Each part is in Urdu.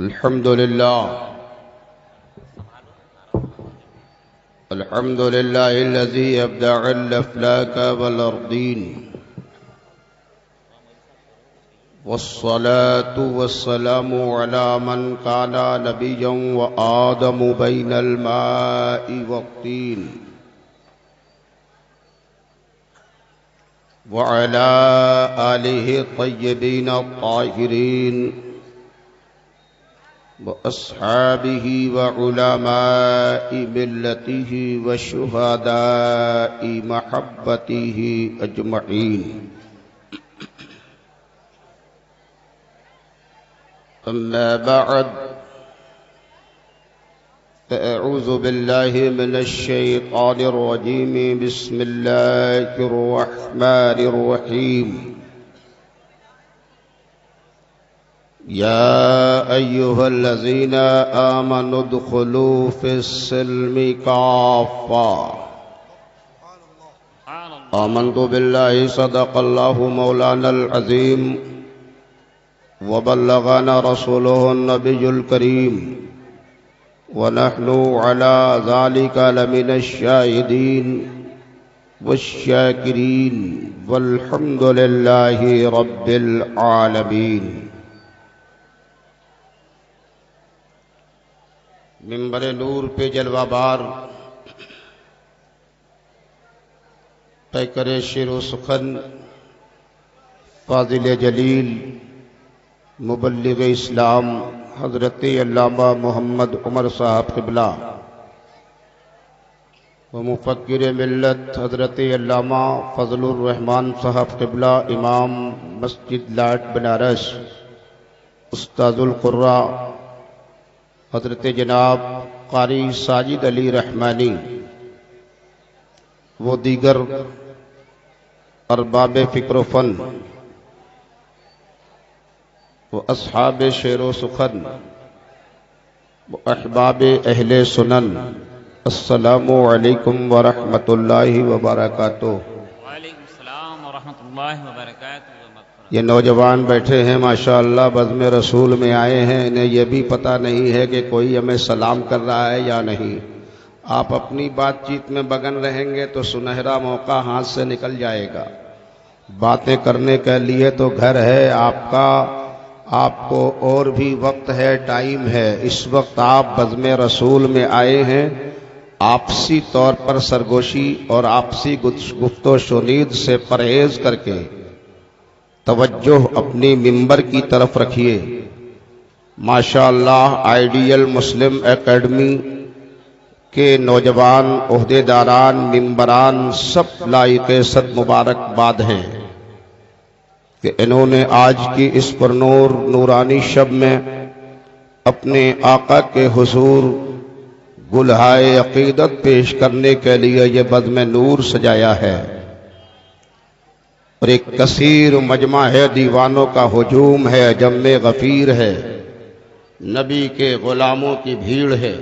الحمد لله الذي أبدع الأفلاك والأرضين، والصلاة والسلام على من كان نبيا وآدم بين الماء والطين، وعلى آله الطيبين الطاهرين، وأصحابه وعلماء ملته وشهداء محبته أجمعين. أما بعد، فأعوذ بالله من الشيطان الرجيم. بسم الله الرحمن الرحيم. يا أيها الذين آمنوا ادخلوا في السلم كافة. آمنت بالله صدق الله مولانا العظيم، وبلغنا رسوله النبي الكريم، ونحن على ذلك لمن الشاهدين والشاكرين، والحمد لله رب العالمين. منبر نور پہ جلوہ بار پیکر شعر و سخن فاضل جلیل مبلغ اسلام حضرت علامہ محمد عمر صاحب قبلہ و مفکر ملت حضرت علامہ فضل الرحمن صاحب قبلہ، امام مسجد لاٹ بنارس، استاذ القراء حضرت جناب قاری ساجد علی رحمانی، وہ دیگر ارباب فکر و فن و اصحاب شعر و سخن و احباب اہل سنن، السلام علیکم ورحمۃ اللہ وبرکاتہ. وعلیکم السلام ورحمۃ اللہ وبرکاتہ. یہ نوجوان بیٹھے ہیں ماشاءاللہ، بزم رسول میں آئے ہیں، انہیں یہ بھی پتہ نہیں ہے کہ کوئی ہمیں سلام کر رہا ہے یا نہیں. آپ اپنی بات چیت میں مگن رہیں گے تو سنہرا موقع ہاتھ سے نکل جائے گا. باتیں کرنے کے لیے تو گھر ہے آپ کا، آپ کو اور بھی وقت ہے، ٹائم ہے. اس وقت آپ بزم رسول میں آئے ہیں، آپسی طور پر سرگوشی اور آپسی گفت و شنید سے پرہیز کر کے توجہ اپنی ممبر کی طرف رکھیے. ماشاءاللہ آئیڈیل مسلم اکیڈمی کے نوجوان عہدیداران ممبران سب لائق صد مبارکباد ہیں کہ انہوں نے آج کی اس پرنور نورانی شب میں اپنے آقا کے حضور گلہائے عقیدت پیش کرنے کے لیے یہ بزم نور سجایا ہے، اور ایک کثیر مجمع ہے، دیوانوں کا ہجوم ہے، جمع غفیر ہے، نبی کے غلاموں کی بھیڑ ہے.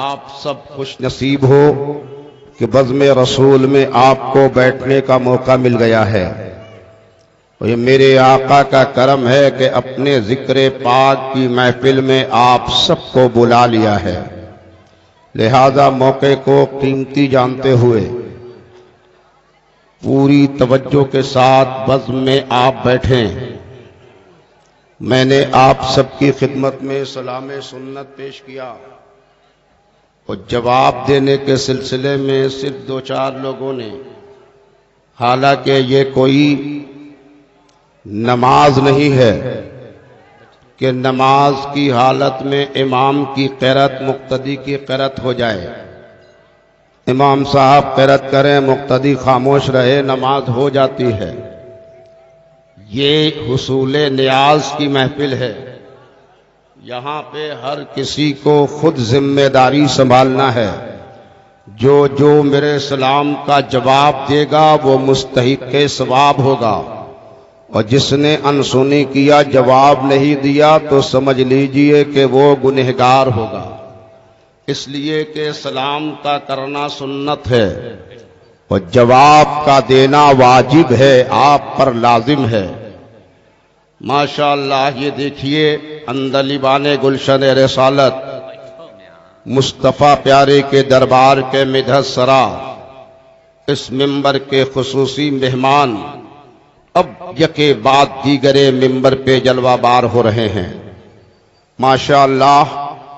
آپ سب خوش نصیب ہو کہ بزم رسول میں آپ کو بیٹھنے کا موقع مل گیا ہے. اور یہ میرے آقا کا کرم ہے کہ اپنے ذکر پاک کی محفل میں آپ سب کو بلا لیا ہے. لہذا موقع کو قیمتی جانتے ہوئے پوری توجہ کے ساتھ بزم میں آپ بیٹھیں. میں نے آپ سب کی خدمت میں سلام سنت پیش کیا اور جواب دینے کے سلسلے میں صرف دو چار لوگوں نے، حالانکہ یہ کوئی نماز نہیں ہے کہ نماز کی حالت میں امام کی قرأت مقتدی کی قرأت ہو جائے. امام صاحب قرأت کریں، مقتدی خاموش رہے، نماز ہو جاتی ہے. یہ حصول نیاز کی محفل ہے. یہاں پہ ہر کسی کو خود ذمہ داری سنبھالنا ہے. جو میرے سلام کا جواب دے گا وہ مستحق ثواب ہوگا، اور جس نے انسنی کیا، جواب نہیں دیا، تو سمجھ لیجئے کہ وہ گنہگار ہوگا. اس لیے کہ سلام کا کرنا سنت ہے اور جواب کا دینا واجب ہے، آپ پر لازم ہے. ماشاءاللہ یہ دیکھیے اندلیبان گلشن رسالت مصطفیٰ پیارے کے دربار کے مدحت سرا اس ممبر کے خصوصی مہمان اب یکے بعد دیگرے ممبر پہ جلوہ بار ہو رہے ہیں۔ ماشاءاللہ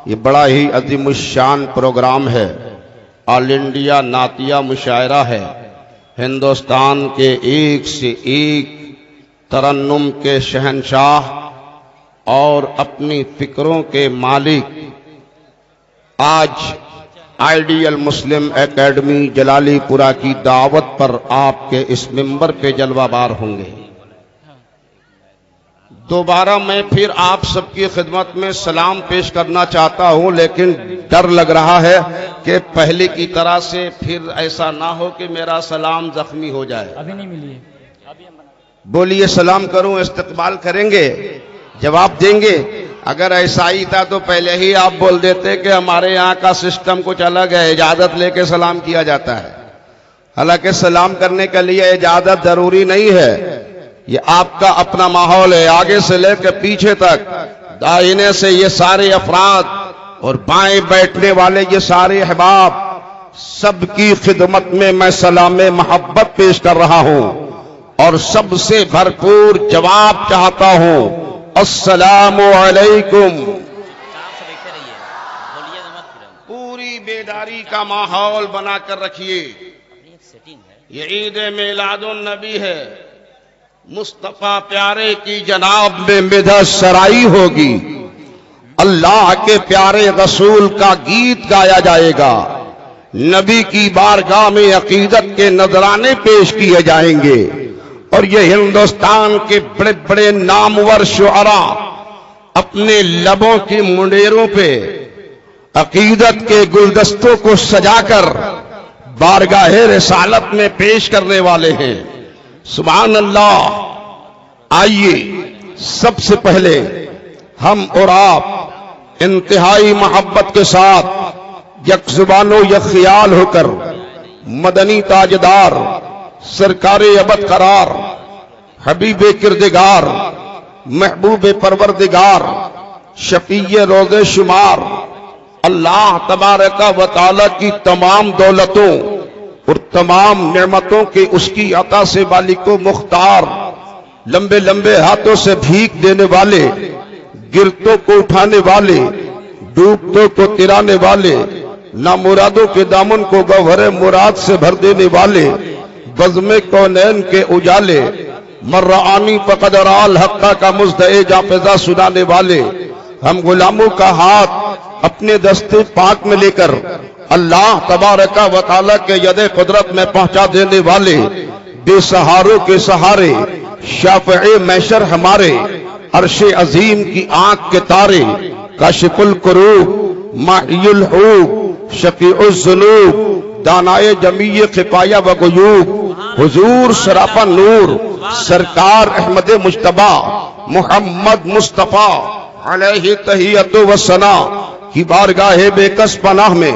یہ بڑا ہی عظیم الشان پروگرام ہے، آل انڈیا نعتیہ مشاعرہ ہے۔ ہندوستان کے ایک سے ایک ترنم کے شہنشاہ اور اپنی فکروں کے مالک آج آئیڈیل مسلم اکیڈمی جلالی پورہ کی دعوت پر آپ کے اس ممبر پہ جلوہ بار ہوں گے۔ دوبارہ میں پھر آپ سب کی خدمت میں سلام پیش کرنا چاہتا ہوں، لیکن ڈر لگ رہا ہے کہ پہلے کی طرح سے پھر ایسا نہ ہو کہ میرا سلام زخمی ہو جائے۔ ابھی نہیں ملی ہے۔ بولیے سلام کروں، استقبال کریں گے، جواب دیں گے۔ اگر ایسا ہی تھا تو پہلے ہی آپ بول دیتے کہ ہمارے یہاں کا سسٹم کچھ الگ ہے، اجازت لے کے سلام کیا جاتا ہے۔ حالانکہ سلام کرنے کے لیے اجازت ضروری نہیں ہے، یہ آپ کا اپنا ماحول ہے۔ آگے سے لے کے پیچھے تک، دائنے سے یہ سارے افراد اور بائیں بیٹھنے والے یہ سارے احباب، سب کی خدمت میں سلام محبت پیش کر رہا ہوں اور سب سے بھرپور جواب چاہتا ہوں۔ السلام علیکم۔ پوری بیداری کا ماحول بنا کر رکھیے۔ یہ عید میلاد النبی ہے، مصطفیٰ پیارے کی جناب میں مدحت سرائی ہوگی، اللہ کے پیارے رسول کا گیت گایا جائے گا، نبی کی بارگاہ میں عقیدت کے نذرانے پیش کیے جائیں گے، اور یہ ہندوستان کے بڑے بڑے نامور شعراء اپنے لبوں کی منڈیروں پہ عقیدت کے گلدستوں کو سجا کر بارگاہ رسالت میں پیش کرنے والے ہیں۔ سبحان اللہ۔ آئیے سب سے پہلے ہم اور آپ انتہائی محبت کے ساتھ یک زبان و یک خیال ہو کر مدنی تاجدار سرکار ابد قرار حبیب کردگار محبوب پروردگار شفیع روز شمار اللہ تبارک و تعالی کی تمام دولتوں اور تمام نعمتوں کے اس کی عطا سے مالک و مختار، لمبے لمبے ہاتھوں سے بھیک دینے والے، گرتوں کو اٹھانے والے، ڈوبتوں کو ترانے والے، نامرادوں کے دامن کو گوہر مراد سے بھر دینے والے، بزم کونین کے اجالے، مرعانی فقد رال حقہ کا مزدعے جاپزہ سنانے والے، ہم غلاموں کا ہاتھ اپنے دستے پاک میں لے کر اللہ تبارک و تعالی کے ید قدرت میں پہنچا دینے والے، بے سہاروں کے سہارے، شافع محشر ہمارے، عرش عظیم کی آنکھ کے تارے، کاشف الکروب، ماحی الحوب، شفیع الذنوب، دانائے جمیع خفایہ و غیوب، حضور سراپا نور، سرکار احمد مجتبی محمد مصطفیٰ علیہ تحیت و ثنا کی بارگاہ بے کس پناہ میں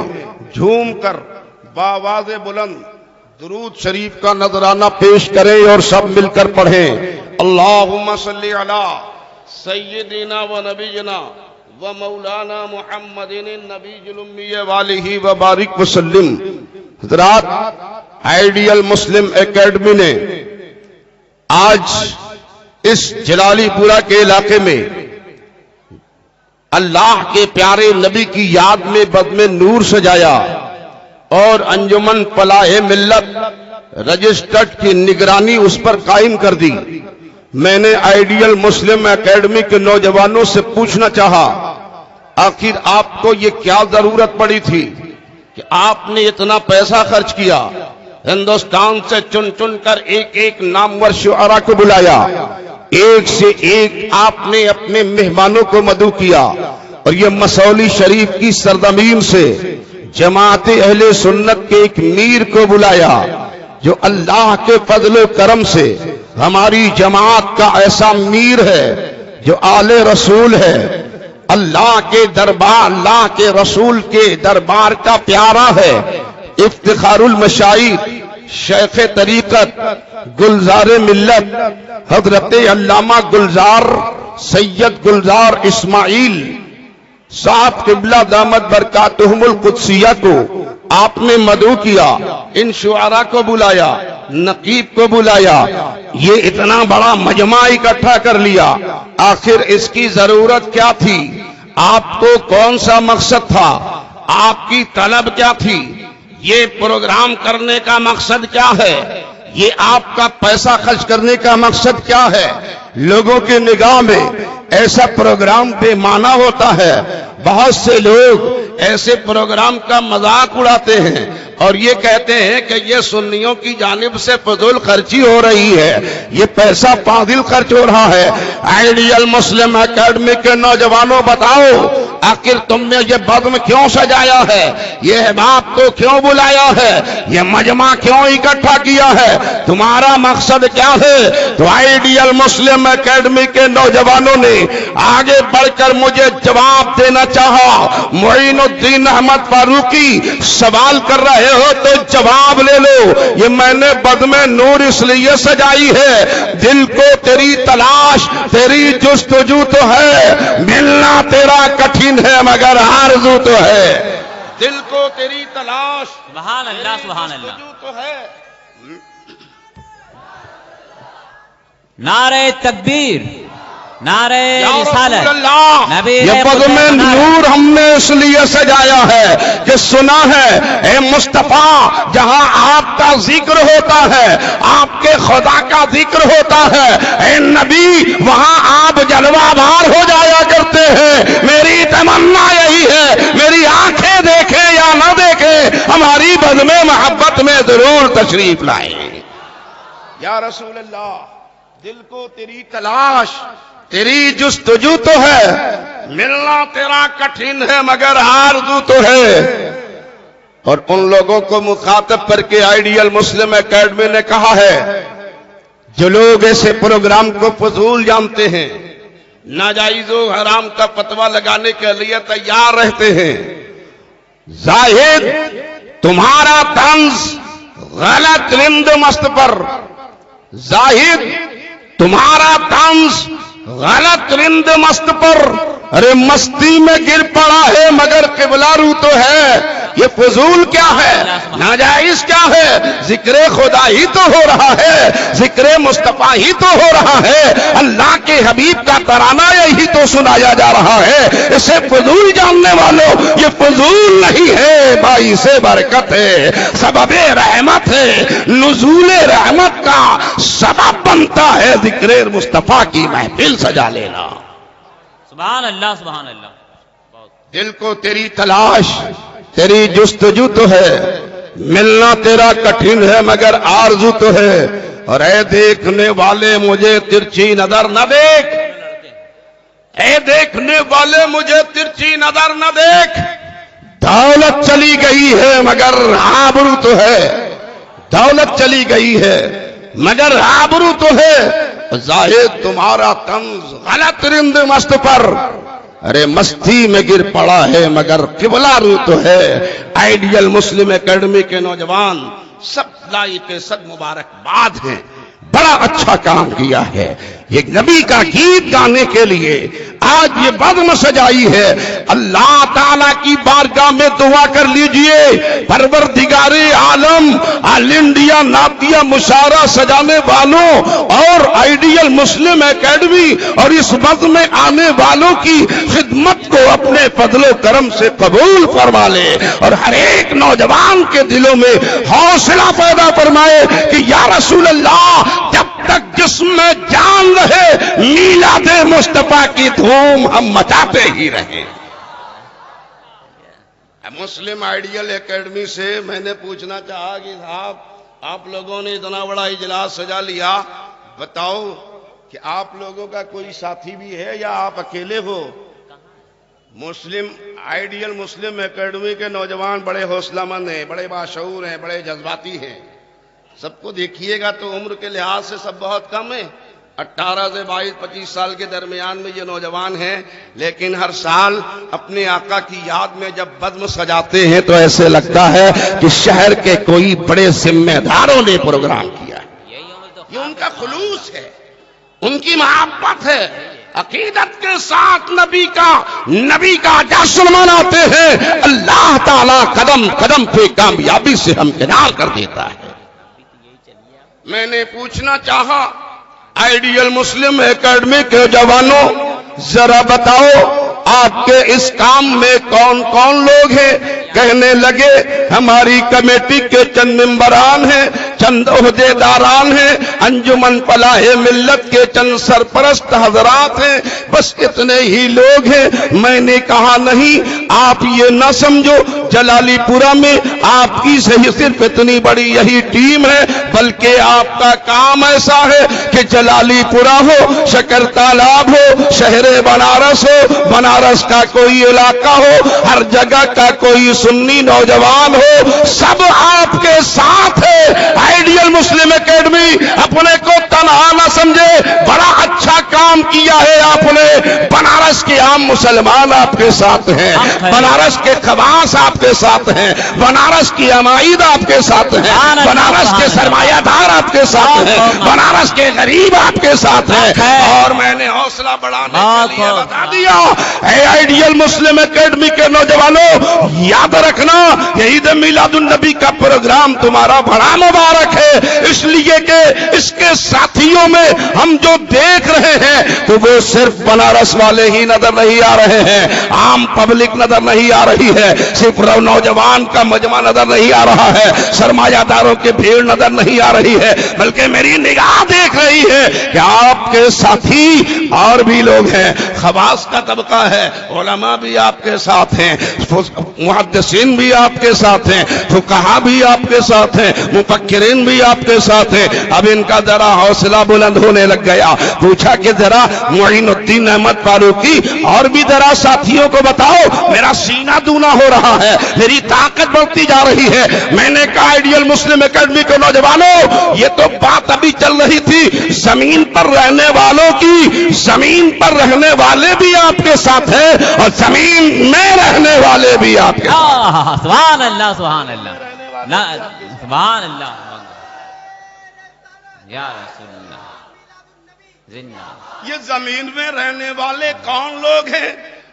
جھوم کر بآواز بلند درود شریف کا نذرانہ پیش کریں اور سب مل کر پڑھیں۔ اللہم صلی علی سیدنا و نبینا و مولانا محمد النبی الامی والہ و بارک وسلم۔ حضرات، آئیڈیل مسلم اکیڈمی نے آج اس جلالی پورہ کے علاقے میں اللہ کے پیارے نبی کی یاد میں بزم نور سجایا اور انجمن فلاح ملت رجسٹرڈ کی نگرانی اس پر قائم کر دی۔ میں نے آئیڈیل مسلم اکیڈمی کے نوجوانوں سے پوچھنا چاہا، آخر آپ کو یہ کیا ضرورت پڑی تھی کہ آپ نے اتنا پیسہ خرچ کیا، ہندوستان سے چن چن کر ایک ایک نامور شعراء کو بلایا، ایک سے ایک آپ نے اپنے مہمانوں کو مدعو کیا، اور یہ مسولی شریف کی سرزمین سے جماعت اہل سنت کے ایک میر کو بلایا جو اللہ کے فضل و کرم سے ہماری جماعت کا ایسا میر ہے جو آل رسول ہے، اللہ کے دربار، اللہ کے رسول کے دربار کا پیارا ہے، افتخار المشائخ، شیخ طریقت، گلزار ملت حضرت علامہ گلزار سید گلزار اسماعیل صاحب قبلہ دامت برکاتہم القدسیہ کو آپ نے مدعو کیا، ان شعراء کو بلایا، نقیب کو بلایا، یہ اتنا بڑا مجمع اکٹھا کر لیا، آخر اس کی ضرورت کیا تھی؟ آپ کو کون سا مقصد تھا؟ آپ کی طلب کیا تھی؟ یہ پروگرام کرنے کا مقصد کیا ہے؟ یہ آپ کا پیسہ خرچ کرنے کا مقصد کیا ہے؟ لوگوں کی نگاہ میں ایسا پروگرام بے معنی ہوتا ہے، بہت سے لوگ ایسے پروگرام کا مذاق اڑاتے ہیں اور یہ کہتے ہیں کہ یہ سنیوں کی جانب سے فضول خرچی ہو رہی ہے، یہ پیسہ پاگل خرچ ہو رہا ہے۔ آئیڈیل مسلم اکیڈمی کے نوجوانوں بتاؤ، آخر تم نے یہ بزم کیوں سجایا ہے؟ یہ احباب کو کیوں بلایا ہے؟ یہ مجمع کیوں اکٹھا کیا ہے؟ تمہارا مقصد کیا ہے؟ تو آئیڈیل مسلم اکیڈمی کے نوجوانوں نے آگے بڑھ کر مجھے جواب دینا چاہا۔ معین الدین احمد فاروقی سوال کر رہے ہو تو جواب لے لو، یہ میں نے بزم نور اس لیے سجائی ہے، دل کو تیری تلاش، تیری جستجو تو ہے، ملنا تیرا کٹھن ہے مگر آرزو تو ہے۔ دل کو تیری تلاش، سبحان اللہ سبحان اللہ، جستجو تو ہے۔ نعرہ تکبیر، نعرہ رسالت، نبی یہ بزم نور ہم نے اس لیے سجایا ہے کہ سنا ہے اے مصطفیٰ جہاں آپ کا ذکر ہوتا ہے، آپ کے خدا کا ذکر ہوتا ہے، اے نبی وہاں آپ جلوہ بھار ہو جایا کرتے ہیں۔ میری تمنا یہی ہے، میری آنکھیں دیکھیں یا نہ دیکھیں، ہماری بزم محبت میں ضرور تشریف لائیں۔ یا رسول اللہ، دل کو تیری تلاش، تیری جستجو تو ہے، ملنا تیرا کٹھن ہے مگر آرزو تو ہے۔ اور ان لوگوں کو مخاطب کر کے آئیڈیل مسلم اکیڈمی نے کہا ہے جو لوگ ایسے پروگرام کو فضول جانتے ہیں، ناجائز و حرام کا فتویٰ لگانے کے لیے تیار رہتے ہیں، زاہد تمہارا طنز غلط رند مست پر، زاہد تمہارا طنز غلط رند مست پر، ارے مستی میں گر پڑا ہے مگر قبلہ رو تو ہے۔ یہ فضول کیا ہے؟ ناجائز کیا ہے؟ ذکر خدا ہی تو ہو رہا ہے، ذکر مصطفیٰ ہی تو ہو رہا ہے، اللہ کے حبیب کا ترانہ یہی تو سنایا جا رہا ہے۔ اسے فضول جاننے والوں، یہ فضول نہیں ہے، باعث برکت ہے، سبب رحمت ہے، نزول رحمت کا سبب بنتا ہے ذکر مصطفیٰ کی محفل سجا لینا۔ سبحان اللہ سبحان اللہ۔ دل کو تیری تلاش، تیری جستجو تو ہے، ملنا تیرا کٹھن ہے مگر آرزو تو ہے۔ اور اے دیکھنے والے مجھے ترچھی نظر نہ دیکھ، اے دیکھنے والے مجھے ترچھی نظر نہ دیکھ، دولت چلی گئی ہے مگر آبرو تو ہے، دولت چلی گئی ہے مگر آبرو تو ہے۔ زاہد تمہارا طنز غلط رند مست پر، ارے مستی میں گر پڑا ہے مگر قبلہ رو تو ہے۔ آئیڈیل مسلم اکیڈمی کے نوجوان سب لائق صد مبارکباد ہیں، بڑا اچھا کام کیا ہے۔ یہ نبی کا گیت گانے کے لیے آج یہ بزم سجائی ہے۔ اللہ تعالیٰ کی بارگاہ میں دعا کر لیجئے، پروردگار عالم آل انڈیا نعتیہ مشاعرہ سجانے والوں اور آئیڈیل مسلم اکیڈمی اور اس بزم میں آنے والوں کی خدمت کو اپنے فضل و کرم سے قبول فرما لے اور ہر ایک نوجوان کے دلوں میں حوصلہ پیدا فرمائے کہ یا رسول اللہ جب تک جسم میں جان رہے میلاد مصطفیٰ کی دھوم ہم مچاتے ہی رہیں۔ مسلم آئیڈیل اکیڈمی سے میں نے پوچھنا چاہا کہ صاحب آپ لوگوں نے اتنا بڑا اجلاس سجا لیا، بتاؤ کہ آپ لوگوں کا کوئی ساتھی بھی ہے یا آپ اکیلے ہو؟ مسلم آئیڈیل مسلم اکیڈمی کے نوجوان بڑے حوصلہ مند ہیں، بڑے باشعور ہیں، بڑے جذباتی ہیں۔ سب کو دیکھیے گا تو عمر کے لحاظ سے سب بہت کم ہیں، 18 سے 22-25 سال کے درمیان میں یہ نوجوان ہیں، لیکن ہر سال اپنے آقا کی یاد میں جب بزم سجاتے ہیں تو ایسے لگتا ہے کہ شہر کے کوئی بڑے ذمہ داروں نے پروگرام کیا ہے۔ یہ ان کا خلوص ہے، ان کی محبت ہے، عقیدت کے ساتھ نبی کا جشن مناتے ہیں، اللہ تعالیٰ قدم قدم پہ کامیابی سے ہمکنار کر دیتا ہے۔ میں نے پوچھنا چاہا آئیڈیل مسلم اکیڈمی کے جوانوں، ذرا بتاؤ آپ کے اس کام میں کون کون لوگ ہیں؟ کہنے لگے ہماری کمیٹی کے چند ممبران ہیں، چند عہدے داران ہیں، انجمن فلاح ملت کے چند سرپرست حضرات ہیں، بس اتنے ہی لوگ ہیں۔ میں نے کہا نہیں، آپ یہ نہ سمجھو جلالی پورہ میں آپ کی صرف اتنی بڑی یہی ٹیم ہے، بلکہ آپ کا کام ایسا ہے کہ جلالی پورہ ہو، شکر تالاب ہو، شہر بنارس ہو، بنارس کا کوئی علاقہ ہو، ہر جگہ کا کوئی سنی نوجوان ہو، سب آپ کے ساتھ ہے۔ آئیڈیل مسلم اکیڈمی اپنے کو تنہا نہ سمجھے، بڑا اچھا کام کیا ہے آپ نے۔ بنارس کے عام مسلمان آپ کے ساتھ ہیں، بنارس کے خواص آپ کے ساتھ ہیں، بنارس کی عمائد آپ کے ساتھ ہیں، بنارس کے سرمایہ دار آپ کے ساتھ ہیں، بنارس کے غریب آپ کے ساتھ ہیں۔ اور میں نے حوصلہ بڑھانے کے لیے بتا دیا، اے آئیڈیل مسلم اکیڈمی کے نوجوانوں، یاد رکھنا کہ عید میلاد النبی کا پروگرام تمہارا بڑا مبارک ہے، اس لیے کہ اس کے ساتھیوں میں ہم جو دیکھ رہے ہیں تو وہ صرف بنارس والے ہی نظر نہیں آ رہے ہیں، عام پبلک نظر نہیں آ رہی ہے، صرف نوجوان کا مجمع نظر نہیں آ رہا ہے، سرمایہ داروں کی بھیڑ نظر نہیں آ رہی ہے، بلکہ میری نگاہ دیکھ رہی ہے کہ آپ کے ساتھی اور بھی لوگ ہیں، خواص کا طبقہ ہے، علماء بھی آپ کے ساتھ ہیں، محدثین بھی آپ کے ساتھ ہیں، فقہا بھی آپ کے ساتھ ہیں، مفکرین بھی آپ کے ساتھ ہیں۔ اب ان کا ذرا حوصلہ بلند ہونے لگ گیا، پوچھا کہ ذرا معین الدین احمد فاروقی اور بھی ذرا ساتھیوں کو بتاؤ، میرا سینہ دونا ہو رہا ہے، میری طاقت بڑھتی جا رہی ہے۔ میں نے کہا آئیڈیل مسلم اکیڈمی کے نوجوانوں، یہ تو بات ابھی چل رہی تھی زمین پر رہنے والوں کی، زمین پر رہنے والے بھی آپ کے ساتھ ہیں اور زمین میں رہنے والے بھی آپ کے ساتھ۔ سبحان اللہ سبحان اللہ سبحان اللہ یا رسول اللہ زندہ۔ یہ زمین میں رہنے والے کون لوگ ہیں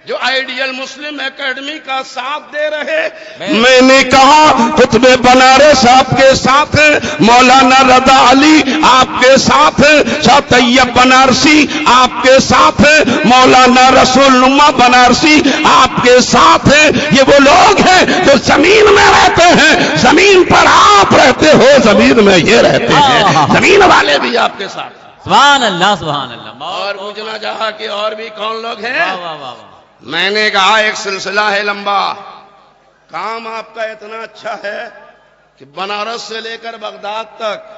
جو آئیڈیل مسلم اکیڈمی کا ساتھ دے رہے؟ میں نے کہا قطب بنارس آپ کے ساتھ ہیں، مولانا رضا علی آپ کے ساتھ ہیں، شاہ طیب بنارسی آپ کے ساتھ ہیں، مولانا رسول نما بنارسی آپ کے ساتھ ہیں۔ یہ وہ لوگ ہیں جو زمین میں رہتے ہیں، زمین پر آپ رہتے ہو، زمین میں یہ رہتے ہیں، زمین والے بھی آپ کے ساتھ۔ سبحان اللہ سبحان اللہ۔ اور پوچھنا چاہا کہ اور بھی کون لوگ ہیں؟ واہ واہ واہ۔ میں نے کہا ایک سلسلہ ہے لمبا، کام آپ کا اتنا اچھا ہے کہ بنارس سے لے کر بغداد تک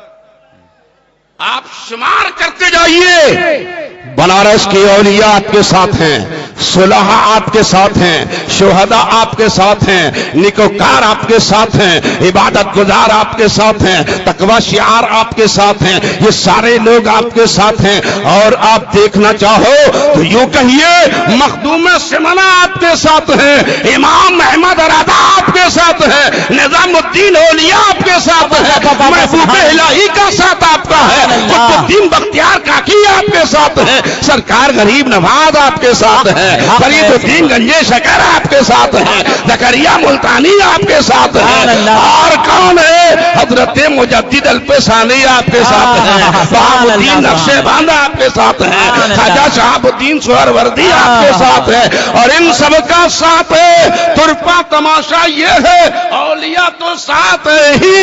آپ شمار کرتے جائیے، بنارس کے اولیاء آپ کے ساتھ ہیں، صلحاء آپ کے ساتھ ہیں، شہداء آپ کے ساتھ ہیں، نیکوکار آپ کے ساتھ ہیں، عبادت گزار آپ کے ساتھ ہیں، تقوی شعار آپ کے ساتھ ہیں، یہ سارے لوگ آپ کے ساتھ ہیں۔ اور آپ دیکھنا چاہو تو یوں کہیے مخدوم سمنا آپ کے ساتھ ہیں، امام احمد رضا آپ کے ساتھ ہیں، نظام الدین اولیاء آپ کے ساتھ ہیں، محبوب الہی کا ساتھ آپ کا ہے، قطب الدین بختیار کاکی آپ کے ساتھ ہیں، سرکار غریب نواز آپ کے ساتھ ہیں، فرید الدین گنجے شکر آپ کے ساتھ ہیں، زکریا ملتانی آپ کے ساتھ ہیں، اور کون ہے؟ حضرت مجدد الفسانی آپ کے ساتھ ہیں، شہاب الدین نقشِ بند آپ کے ساتھ ہیں، خواجہ شہاب الدین سہروردی آپ کے ساتھ ہے، اور ان سب کا ساتھ ہے۔ طرفہ تماشا یہ ہے اولیاء تو ساتھ ہے ہی،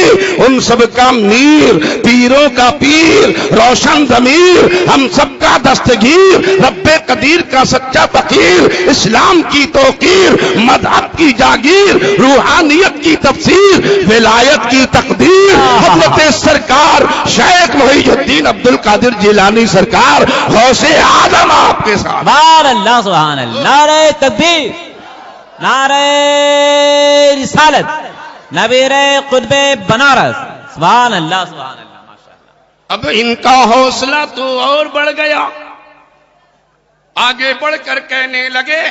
ان سب کا میر، پیروں کا پیر، روشن ضمیر، ہم سب کا دستگیر، رب قدیر کا سچا فقیر، اسلام کی توقیر، مذہب کی جاگیر، روحانیت کی تفسیر، ولایت کی تقدیر، حضرت سرکار شیخ محی الدین عبد القادر جیلانی سرکار غوث اعظم آپ کے ساتھ۔ سبحان اللہ سبحان اللہ۔ نعرہ تکبیر، نعرہ رسالت، نبیر قطب بنارس، سبحان اللہ سبحان اللہ۔ اب ان کا حوصلہ تو اور بڑھ گیا، آگے بڑھ کر کہنے لگے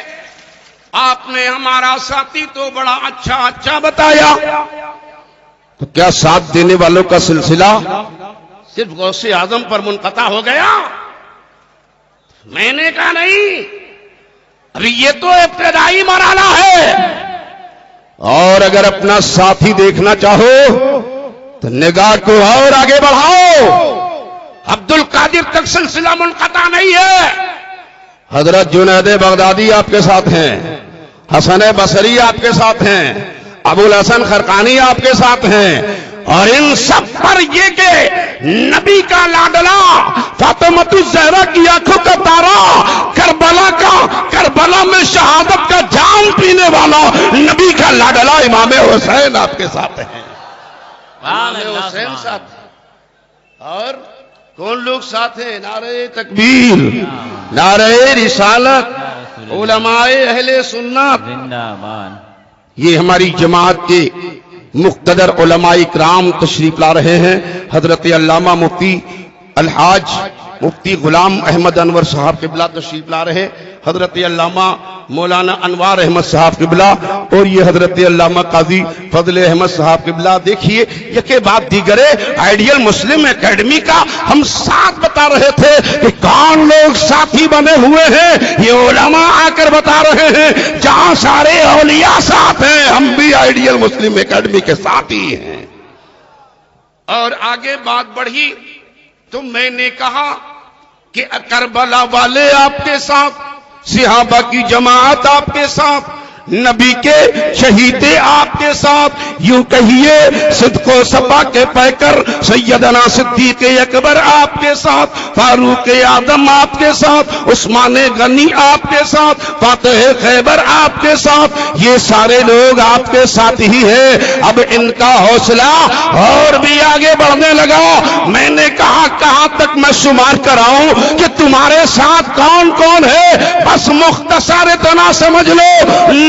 آپ نے ہمارا ساتھی تو بڑا اچھا بتایا، تو کیا ساتھ دینے والوں کا سلسلہ صرف غوث اعظم پر منقطع ہو گیا؟ میں نے کہا نہیں، ابھی یہ تو ابتدائی مرحلہ ہے، اور اگر اپنا ساتھی دیکھنا چاہو تو نگاہ کو اور آگے بڑھاؤ۔ عبد القادر تک سلسلہ منقطع نہیں ہے، حضرت جنید بغدادی آپ کے ساتھ ہیں، حسن بصری آپ کے ساتھ ہیں، ابو الحسن خرقانی آپ کے ساتھ ہیں، اور ان سب پر یہ کہ نبی کا لاڈلا، فاطمۃ الزہرا کی آنکھوں کا تارا، کربلا میں شہادت کا جام پینے والا نبی کا لاڈلا امام حسین آپ کے ساتھ ہیں، امام حسین ساتھ ہیں۔ اور کون لوگ ساتھ ہیں؟ نعرہ تکبیر، نعرہ رسالت، علماء اہل سنت زندہ باد۔ یہ ہماری جماعت کے مقتدر علماء اکرام تشریف لا رہے ہیں۔ حضرت علامہ مفتی الحاج مفتی غلام احمد انور صاحب قبلہ تشریف لا رہے، حضرت علامہ مولانا انوار احمد صاحب قبلہ، اور یہ حضرت علامہ قاضی فضل احمد صاحب قبلہ۔ دیکھیے یکے بعد دیگرے آئیڈیل مسلم اکیڈمی کا ہم ساتھ بتا رہے تھے کہ کون لوگ ساتھی بنے ہوئے ہیں، یہ علماء آ کر بتا رہے ہیں جہاں سارے اولیاء ساتھ ہیں ہم بھی آئیڈیل مسلم اکیڈمی کے ساتھ ہی ہیں۔ اور آگے بات بڑھی تو میں نے کہا کہ کربلا والے آپ کے ساتھ، صحابہ کی جماعت آپ کے ساتھ، نبی کے شہید آپ کے ساتھ، یوں کہیے صدق و صفا کے پیکر سیدنا صدیق اکبر آپ کے ساتھ، فاروق اعظم آپ کے ساتھ، عثمان غنی آپ کے ساتھ، فاتح خیبر آپ کے ساتھ، یہ سارے لوگ آپ کے ساتھ ہی ہیں۔ اب ان کا حوصلہ اور بھی آگے بڑھنے لگا۔ میں نے کہا کہاں تک میں شمار کراؤں کہ تمہارے ساتھ کون کون ہے؟ بس مختصر اتنا سمجھ لو،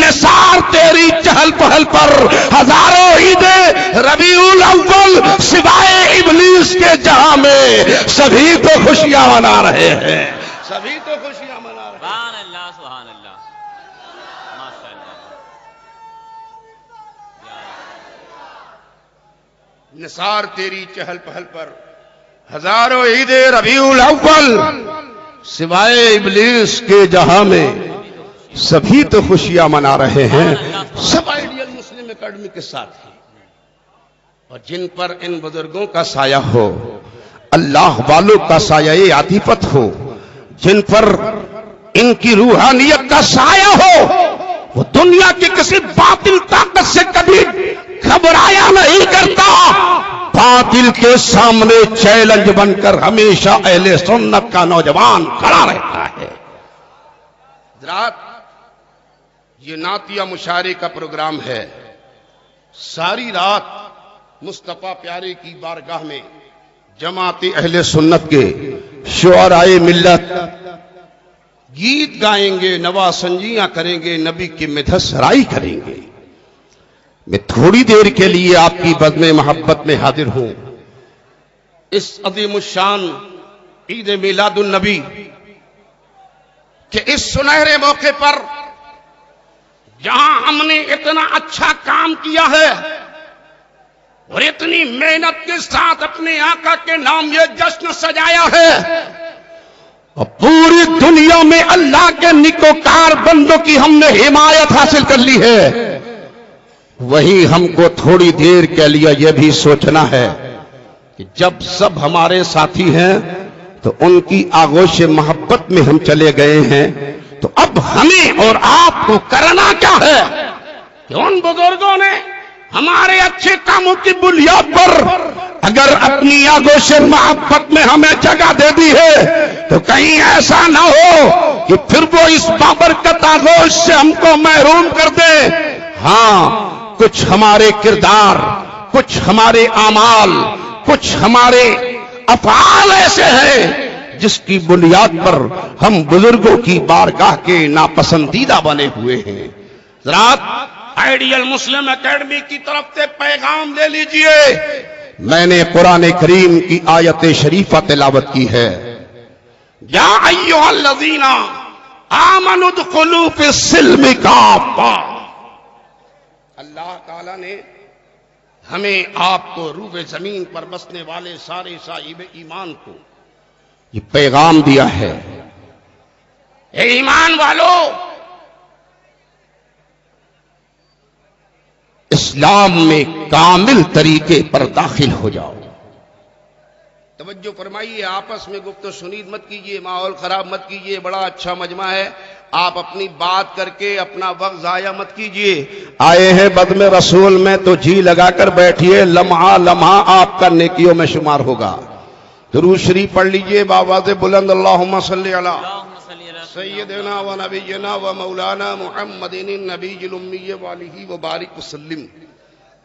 نثار تیری چہل پہل پر ہزاروں عیدیں ربیع الاول سوائے ابلیس کے جہاں میں سبھی تو خوشیاں منا رہے ہیں، سبھی تو خوشیاں منا رہے ہیں۔ سبحان اللہ، سبحان اللہ، ماشاء اللہ۔ نثار تیری چہل پہل پر ہزاروں عیدیں ربیع الاول سوائے ابلیس کے جہاں میں سبھی تو خوشیاں منا رہے ہیں۔ سب آئیڈیل مسلم اکیڈمی کے ساتھ ہیں، اور جن پر ان بزرگوں کا سایہ ہو، اللہ والوں کا سایہ عاطفت ہو، جن پر ان کی روحانیت کا سایہ ہو، وہ دنیا کی کسی باطل طاقت سے کبھی گھبرایا نہیں کرتا، باطل کے سامنے چیلنج بن کر ہمیشہ اہل سنت کا نوجوان کھڑا رہتا ہے۔ حضرات، یہ نعتیہ مشاعرے کا پروگرام ہے۔ ساری رات مصطفیٰ پیارے کی بارگاہ میں جماعت اہل سنت کے شعراء ملت گیت گائیں گے، نواسنجیاں کریں گے، نبی کی مدح سرائی کریں گے۔ میں تھوڑی دیر کے لیے آپ کی بزم محبت میں حاضر ہوں۔ اس عظیم الشان عید میلاد النبی کہ اس سنہرے موقع پر جہاں ہم نے اتنا اچھا کام کیا ہے اور اتنی محنت کے ساتھ اپنے آقا کے نام یہ جشن سجایا ہے، اور پوری دنیا میں اللہ کے نیکوکار بندوں کی ہم نے حمایت حاصل کر لی ہے، وہیں ہم کو تھوڑی دیر کے لیے یہ بھی سوچنا ہے کہ جب سب ہمارے ساتھی ہیں تو ان کی آغوش محبت میں ہم چلے گئے ہیں، تو اب ہمیں اور آپ کو کرنا کیا ہے کہ ان بزرگوں نے ہمارے اچھے کاموں کی بنیاد پر اگر اپنی آغوش محبت میں ہمیں جگہ دے دی ہے تو کہیں ایسا نہ ہو کہ پھر وہ اس بابرکت آغوش سے ہم کو محروم کر دے۔ ہاں، کچھ ہمارے کردار، کچھ ہمارے اعمال، کچھ ہمارے افعال ایسے ہیں جس کی بنیاد پر ہم بزرگوں کی بارگاہ کے ناپسندیدہ بنے ہوئے ہیں۔ حضرات، آئیڈیل مسلم اکیڈمی کی طرف سے پیغام لے لیجئے۔ میں نے قرآن کریم کی آیت شریفہ تلاوت کی ہے، یا ایھا الذین آمنوا ادخلوا فی السلم کافہ۔ اللہ تعالیٰ نے ہمیں آپ کو روح زمین پر بسنے والے سارے صاحب ایمان کو یہ پیغام دیا ہے اے ایمان والو، اسلام میں کامل طریقے پر داخل ہو جاؤ۔ توجہ فرمائیے، آپس میں گفت و شنید مت کیجیے، ماحول خراب مت کیجیے، بڑا اچھا مجمع ہے، آپ اپنی بات کر کے اپنا وقت ضائع مت کیجیے۔ آئے ہیں بدم رسول میں تو جی لگا کر بیٹھیے، لمحہ لمحہ آپ کا نیکیوں میں شمار ہوگا۔ درود شریف پڑھ لیجیے بآواز بلند، اللہم صلی علی سیدنا و نبینا و مولانا محمد النبی الامی وآلہ وبارک وسلم۔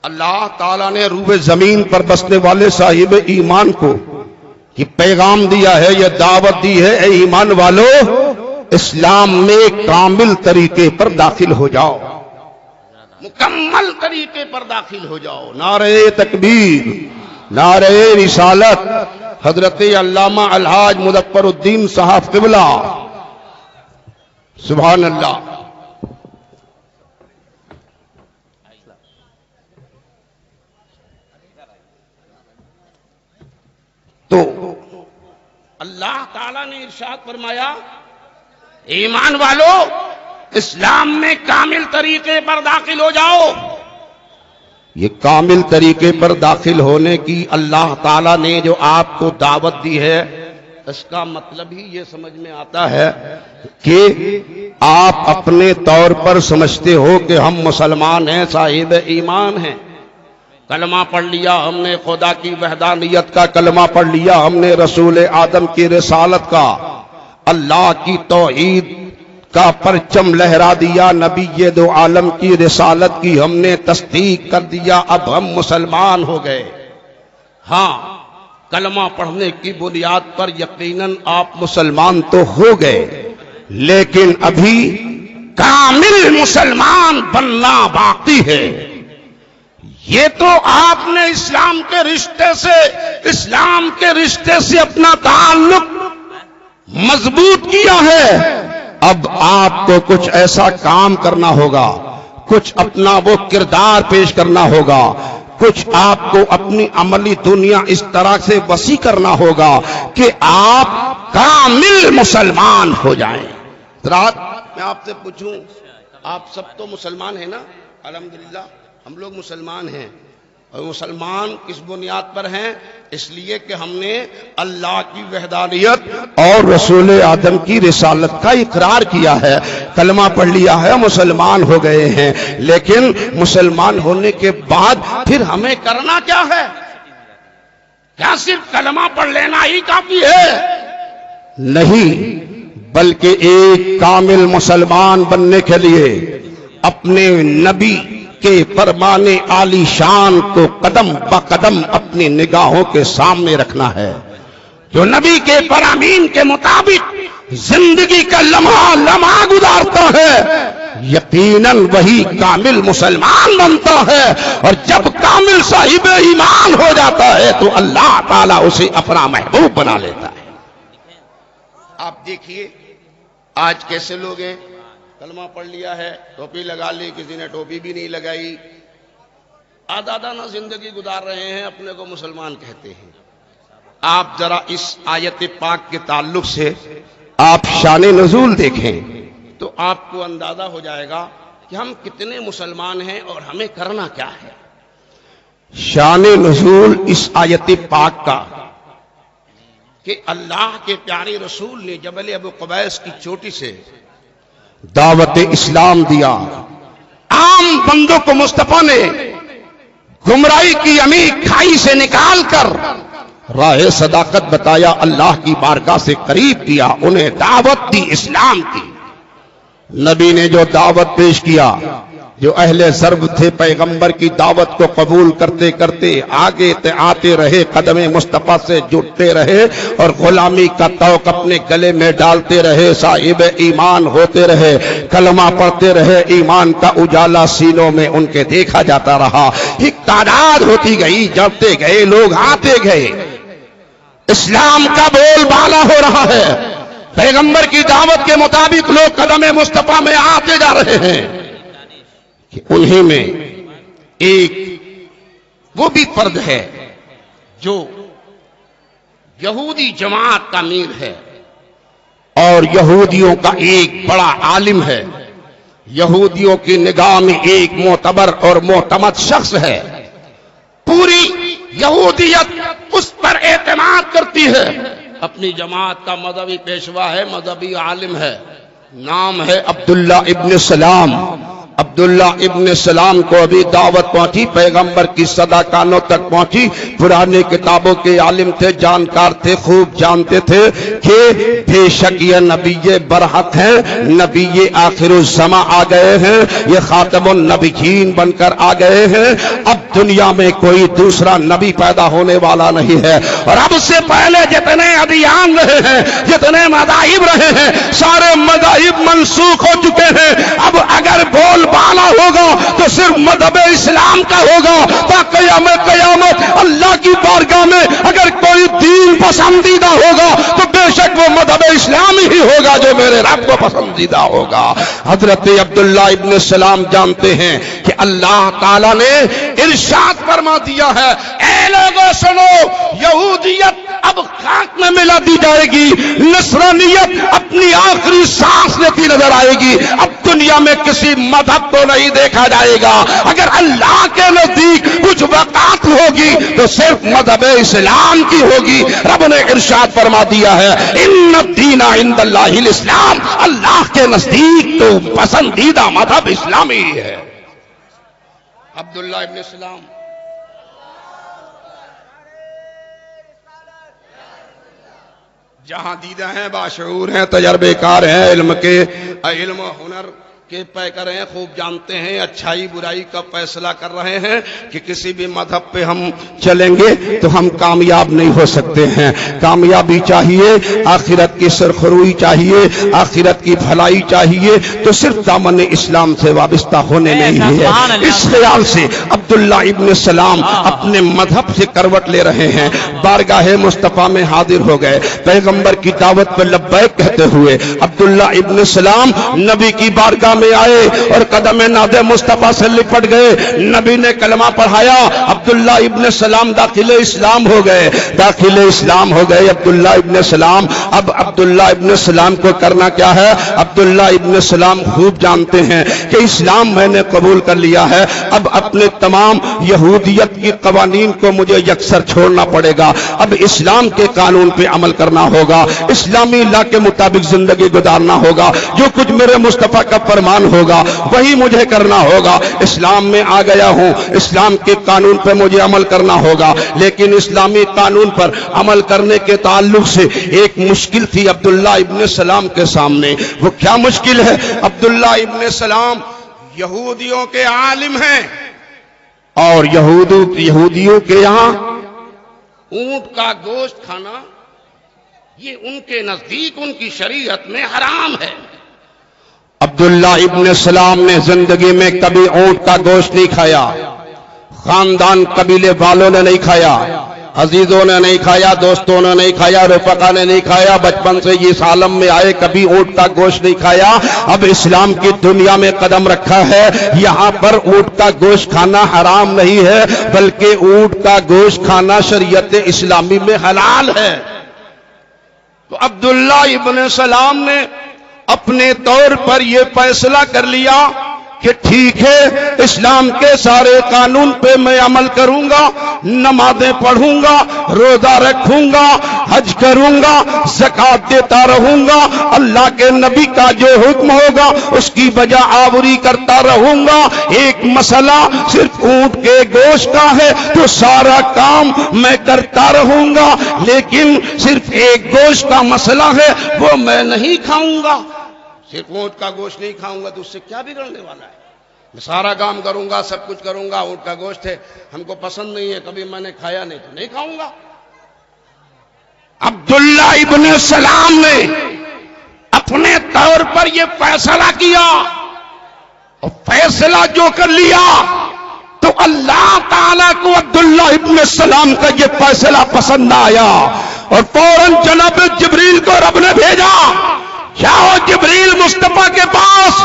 اللہ تعالیٰ نے روح زمین پر بسنے والے صاحب ایمان کو یہ پیغام دیا ہے، یہ دعوت دی ہے، اے ایمان والو اسلام میں کامل طریقے پر داخل ہو جاؤ، مکمل طریقے پر داخل ہو جاؤ۔ نعرہ تکبیر، نعرہ رسالت، حضرت علامہ الحاج مظفر الدین صاحب قبلہ، سبحان اللہ۔ تو اللہ تعالیٰ نے ارشاد فرمایا، ایمان والو اسلام میں کامل طریقے پر داخل ہو جاؤ۔ یہ کامل طریقے پر داخل ہونے کی اللہ تعالیٰ نے جو آپ کو دعوت دی ہے، اس کا مطلب ہی یہ سمجھ میں آتا ہے کہ آپ اپنے طور پر سمجھتے ہو کہ ہم مسلمان ہیں، صاحب ایمان ہیں، کلمہ پڑھ لیا ہم نے، خدا کی وحدانیت کا کلمہ پڑھ لیا ہم نے، رسول آدم کی رسالت کا، اللہ کی توحید کا پرچم لہرا دیا، نبی دو عالم کی رسالت کی ہم نے تصدیق کر دیا، اب ہم مسلمان ہو گئے۔ ہاں، کلمہ پڑھنے کی بنیاد پر یقیناً آپ مسلمان تو ہو گئے، لیکن ابھی کامل مسلمان بننا باقی ہے۔ یہ تو آپ نے اسلام کے رشتے سے اپنا تعلق مضبوط کیا ہے، اب آپ کو کچھ ایسا کام کرنا ہوگا، کچھ اپنا وہ کردار پیش کرنا ہوگا، کچھ آپ کو اپنی عملی دنیا اس طرح سے وسیع کرنا ہوگا کہ آپ کامل مسلمان ہو جائیں۔ رات میں آپ سے پوچھوں، آپ سب تو مسلمان ہیں نا؟ الحمدللہ ہم لوگ مسلمان ہیں، اور مسلمان کس بنیاد پر ہیں؟ اس لیے کہ ہم نے اللہ کی وحدانیت اور رسول آدم کی رسالت کا اقرار کیا ہے، کلمہ پڑھ لیا ہے، مسلمان ہو گئے ہیں۔ لیکن مسلمان ہونے کے بعد پھر ہمیں کرنا کیا ہے؟ کیا صرف کلمہ پڑھ لینا ہی کافی ہے؟ نہیں، بلکہ ایک کامل مسلمان بننے کے لیے اپنے نبی کے فرمان عالی شان کو قدم بقدم اپنی نگاہوں کے سامنے رکھنا ہے۔ جو نبی کے فرامین کے مطابق زندگی کا لمحہ لمحہ گزارتا ہے، یقیناً وہی کامل مسلمان بنتا ہے، اور جب کامل صاحب ایمان ہو جاتا ہے تو اللہ تعالیٰ اسے اپنا محبوب بنا لیتا ہے۔ آپ دیکھیے آج کیسے لوگ ہیں، کلمہ پڑھ لیا ہے، ٹوپی لگا لی، کسی نے ٹوپی بھی نہیں لگائی، آدھا زندگی گزار رہے ہیں، اپنے کو مسلمان کہتے ہیں۔ آپ ذرا اس آیت پاک کے تعلق سے آپ شان نزول دیکھیں تو آپ کو اندازہ ہو جائے گا کہ ہم کتنے مسلمان ہیں اور ہمیں کرنا کیا ہے۔ شان نزول اس آیت پاک کا کہ اللہ کے پیارے رسول نے جبل ابو قبیس کی چوٹی سے دعوت اسلام دیا، عام بندوں کو مصطفیٰ نے گمراہی کی عمیق کھائی سے نکال کر راہ صداقت بتایا، اللہ کی بارگاہ سے قریب کیا، انہیں دعوت دی اسلام کی۔ نبی نے جو دعوت پیش کیا، جو اہل ضرب تھے پیغمبر کی دعوت کو قبول کرتے کرتے آگے آتے رہے، قدم مصطفیٰ سے جڑتے رہے اور غلامی کا طوق اپنے گلے میں ڈالتے رہے، صاحب ایمان ہوتے رہے، کلمہ پڑھتے رہے، ایمان کا اجالا سینوں میں ان کے دیکھا جاتا رہا، ایک تعداد ہوتی گئی، جڑتے گئے، لوگ آتے گئے، اسلام کا بول بالا ہو رہا ہے، پیغمبر کی دعوت کے مطابق لوگ قدم مصطفیٰ میں آتے جا رہے ہیں۔ انہی میں ایک وہ بھی فرد ہے جو یہودی جماعت کا امیر ہے، اور یہودیوں کا ایک بڑا عالم ہے، یہودیوں کی نگاہ میں ایک معتبر اور معتمد شخص ہے، پوری یہودیت اس پر اعتماد کرتی ہے، اپنی جماعت کا مذہبی پیشوا ہے، مذہبی عالم ہے، نام ہے عبداللہ ابن سلام۔ عبداللہ ابن سلام کو ابھی دعوت پہنچی، پیغمبر کی صدا کانوں تک پہنچی، پرانی کتابوں کے عالم تھے، جانکار تھے، خوب جانتے تھے کہ بے شک یہ نبی برحق ہیں، نبی آخر الزماں آ گئے ہیں، یہ خاتم النبیین بن کر آ گئے ہیں، اب دنیا میں کوئی دوسرا نبی پیدا ہونے والا نہیں ہے، اور اب سے پہلے جتنے ادیان رہے ہیں، جتنے مذاہب رہے ہیں، سارے مذاہب منسوخ ہو چکے ہیں، اب اگر بول بالا ہوگا تو صرف مذہب اسلام کا ہوگا، تاکہ قیامت اللہ کی بارگاہ میں اگر کوئی دین پسندیدہ ہوگا تو بے شک وہ مذہب اسلامی ہی ہوگا جو میرے رب کو پسندیدہ ہوگا۔ حضرت عبداللہ ابن سلام جانتے ہیں کہ اللہ تعالیٰ نے ارشاد فرما دیا ہے، اے لوگوں سنو، یہودیت اب خاک میں ملا دی جائے گی، نصرانیت اپنی آخری سانس لیتی نظر آئے گی، اب دنیا میں کسی مذہب کو نہیں دیکھا جائے گا، اگر اللہ کے نزدیک کچھ وقات ہوگی تو صرف مذہب اسلام کی ہوگی۔ رب نے ارشاد فرما دیا ہے، ان الدین عند اللہ الاسلام، اللہ کے نزدیک تو پسندیدہ مذہب اسلامی ہے۔ عبداللہ ابن سلام جہاں دیدہ ہیں، باشعور ہیں، تجربے کار ہیں، علم و ہنر کے پیکر ہیں، خوب جانتے ہیں، اچھائی برائی کا فیصلہ کر رہے ہیں کہ کسی بھی مذہب پہ ہم چلیں گے تو ہم کامیاب نہیں ہو سکتے ہیں، کامیابی چاہیے، آخرت کی سرخروئی چاہیے، آخرت کی بھلائی چاہیے تو صرف دامن اسلام سے وابستہ ہونے نہیں ہے۔ اس خیال سے عبداللہ ابن سلام اپنے مذہب سے کروٹ لے رہے ہیں، بارگاہ مصطفیٰ میں حاضر ہو گئے، پیغمبر کی دعوت پر لبیک کہتے ہوئے عبداللہ ابن سلام نبی کی بارگاہ میں آئے اور قدم ناز مصطفیٰ سے لپٹ گئے، نبی نے کلمہ پڑھایا، عبداللہ ابن سلام داخل اسلام ہو گئے، عبداللہ ابن سلام۔ اب عبداللہ ابن سلام کو کرنا کیا ہے؟ عبداللہ ابن سلام خوب جانتے ہیں کہ اسلام میں نے قبول کر لیا ہے، اب اپنے تمام یہودیت کی قوانین کو مجھے یکسر چھوڑنا پڑے گا، اب اسلام کے قانون پہ عمل کرنا ہوگا، اسلامی لا کے مطابق زندگی گزارنا ہوگا، جو کچھ میرے مصطفیٰ کا فرمان ہوگا وہی مجھے کرنا ہوگا، اسلام میں آ گیا ہوں، اسلام کے قانون پر مجھے عمل کرنا ہوگا، لیکن اسلامی قانون پر عمل کرنے کے تعلق سے ایک مشکل تھی عبداللہ ابن سلام کے سامنے۔ وہ کیا مشکل ہے؟ عبداللہ ابن سلام یہودیوں کے عالم ہیں، اور یہودیوں کے یہاں اونٹ کا گوشت کھانا یہ ان کے نزدیک ان کی شریعت میں حرام ہے۔ عبداللہ ابن سلام نے زندگی میں کبھی اونٹ کا گوشت نہیں کھایا، خاندان قبیلے والوں نے نہیں کھایا، عزیزوں نے نہیں کھایا، دوستوں نے نہیں کھایا، رفقا نے نہیں کھایا، بچپن سے اس عالم میں آئے کبھی اونٹ کا گوشت نہیں کھایا، اب اسلام کی دنیا میں قدم رکھا ہے، یہاں پر اونٹ کا گوشت کھانا حرام نہیں ہے بلکہ اونٹ کا گوشت کھانا شریعت اسلامی میں حلال ہے۔ تو عبداللہ ابن سلام نے اپنے طور پر یہ فیصلہ کر لیا کہ ٹھیک ہے، اسلام کے سارے قانون پہ میں عمل کروں گا، نمازیں پڑھوں گا، روزہ رکھوں گا، حج کروں گا، زکات دیتا رہوں گا، اللہ کے نبی کا جو حکم ہوگا اس کی بجا آوری کرتا رہوں گا، ایک مسئلہ صرف اونٹ کے گوشت کا ہے تو سارا کام میں کرتا رہوں گا، لیکن صرف ایک گوشت کا مسئلہ ہے وہ میں نہیں کھاؤں گا، صرف اونٹ کا گوشت نہیں کھاؤں گا تو اس سے کیا بگڑنے والا ہے؟ میں سارا کام کروں گا، سب کچھ کروں گا، اونٹ کا گوشت ہے ہم کو پسند نہیں ہے، کبھی میں نے کھایا نہیں تو نہیں کھاؤں گا۔ عبداللہ ابن سلام نے اپنے طور پر یہ فیصلہ کیا، اور فیصلہ جو کر لیا تو اللہ تعالیٰ کو عبداللہ ابن سلام کا یہ فیصلہ پسند نہ آیا، اور فوراً جناب جبریل کو رب نے بھیجا، جاؤ جبریل مصطفیٰ کے پاس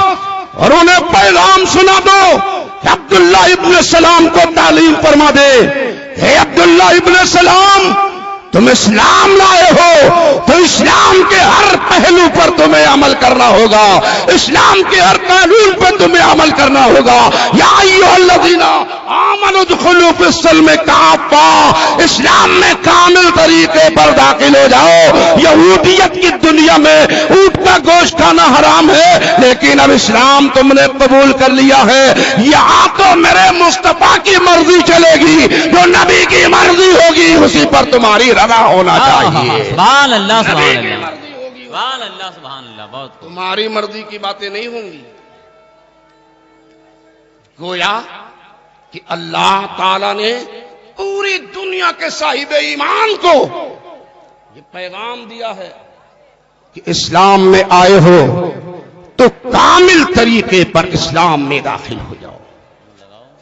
اور انہیں پیغام سنا دو کہ عبداللہ ابن سلام کو تعلیم فرما دے، اے عبداللہ ابن سلام تم اسلام لائے ہو تو اسلام کے ہر پہلو پر تمہیں عمل کرنا ہوگا، اسلام کے ہر قانون پر تمہیں عمل کرنا ہوگا۔ یا ایھا الذین آمنوا ادخلوا فی السلم کافہ، اسلام میں کامل طریقے پر داخل ہو جاؤ۔ یہودیت کی دنیا میں اونٹ کا گوشت کھانا حرام ہے، لیکن اب اسلام تم نے قبول کر لیا ہے، یہاں تو میرے مصطفیٰ کی مرضی چلے گی، جو نبی کی مرضی ہوگی اسی پر تمہاری رضا ہونا چاہیے۔ سبحان اللہ سبحان اللہ سبحان اللہ سبحان اللہ، بہت تمہاری مرضی کی باتیں نہیں ہوں گی۔ گویا کہ اللہ تعالی نے پوری دنیا کے صاحب ایمان کو یہ پیغام دیا ہے کہ اسلام میں آئے ہو تو کامل طریقے پر اسلام میں داخل ہو جاؤ،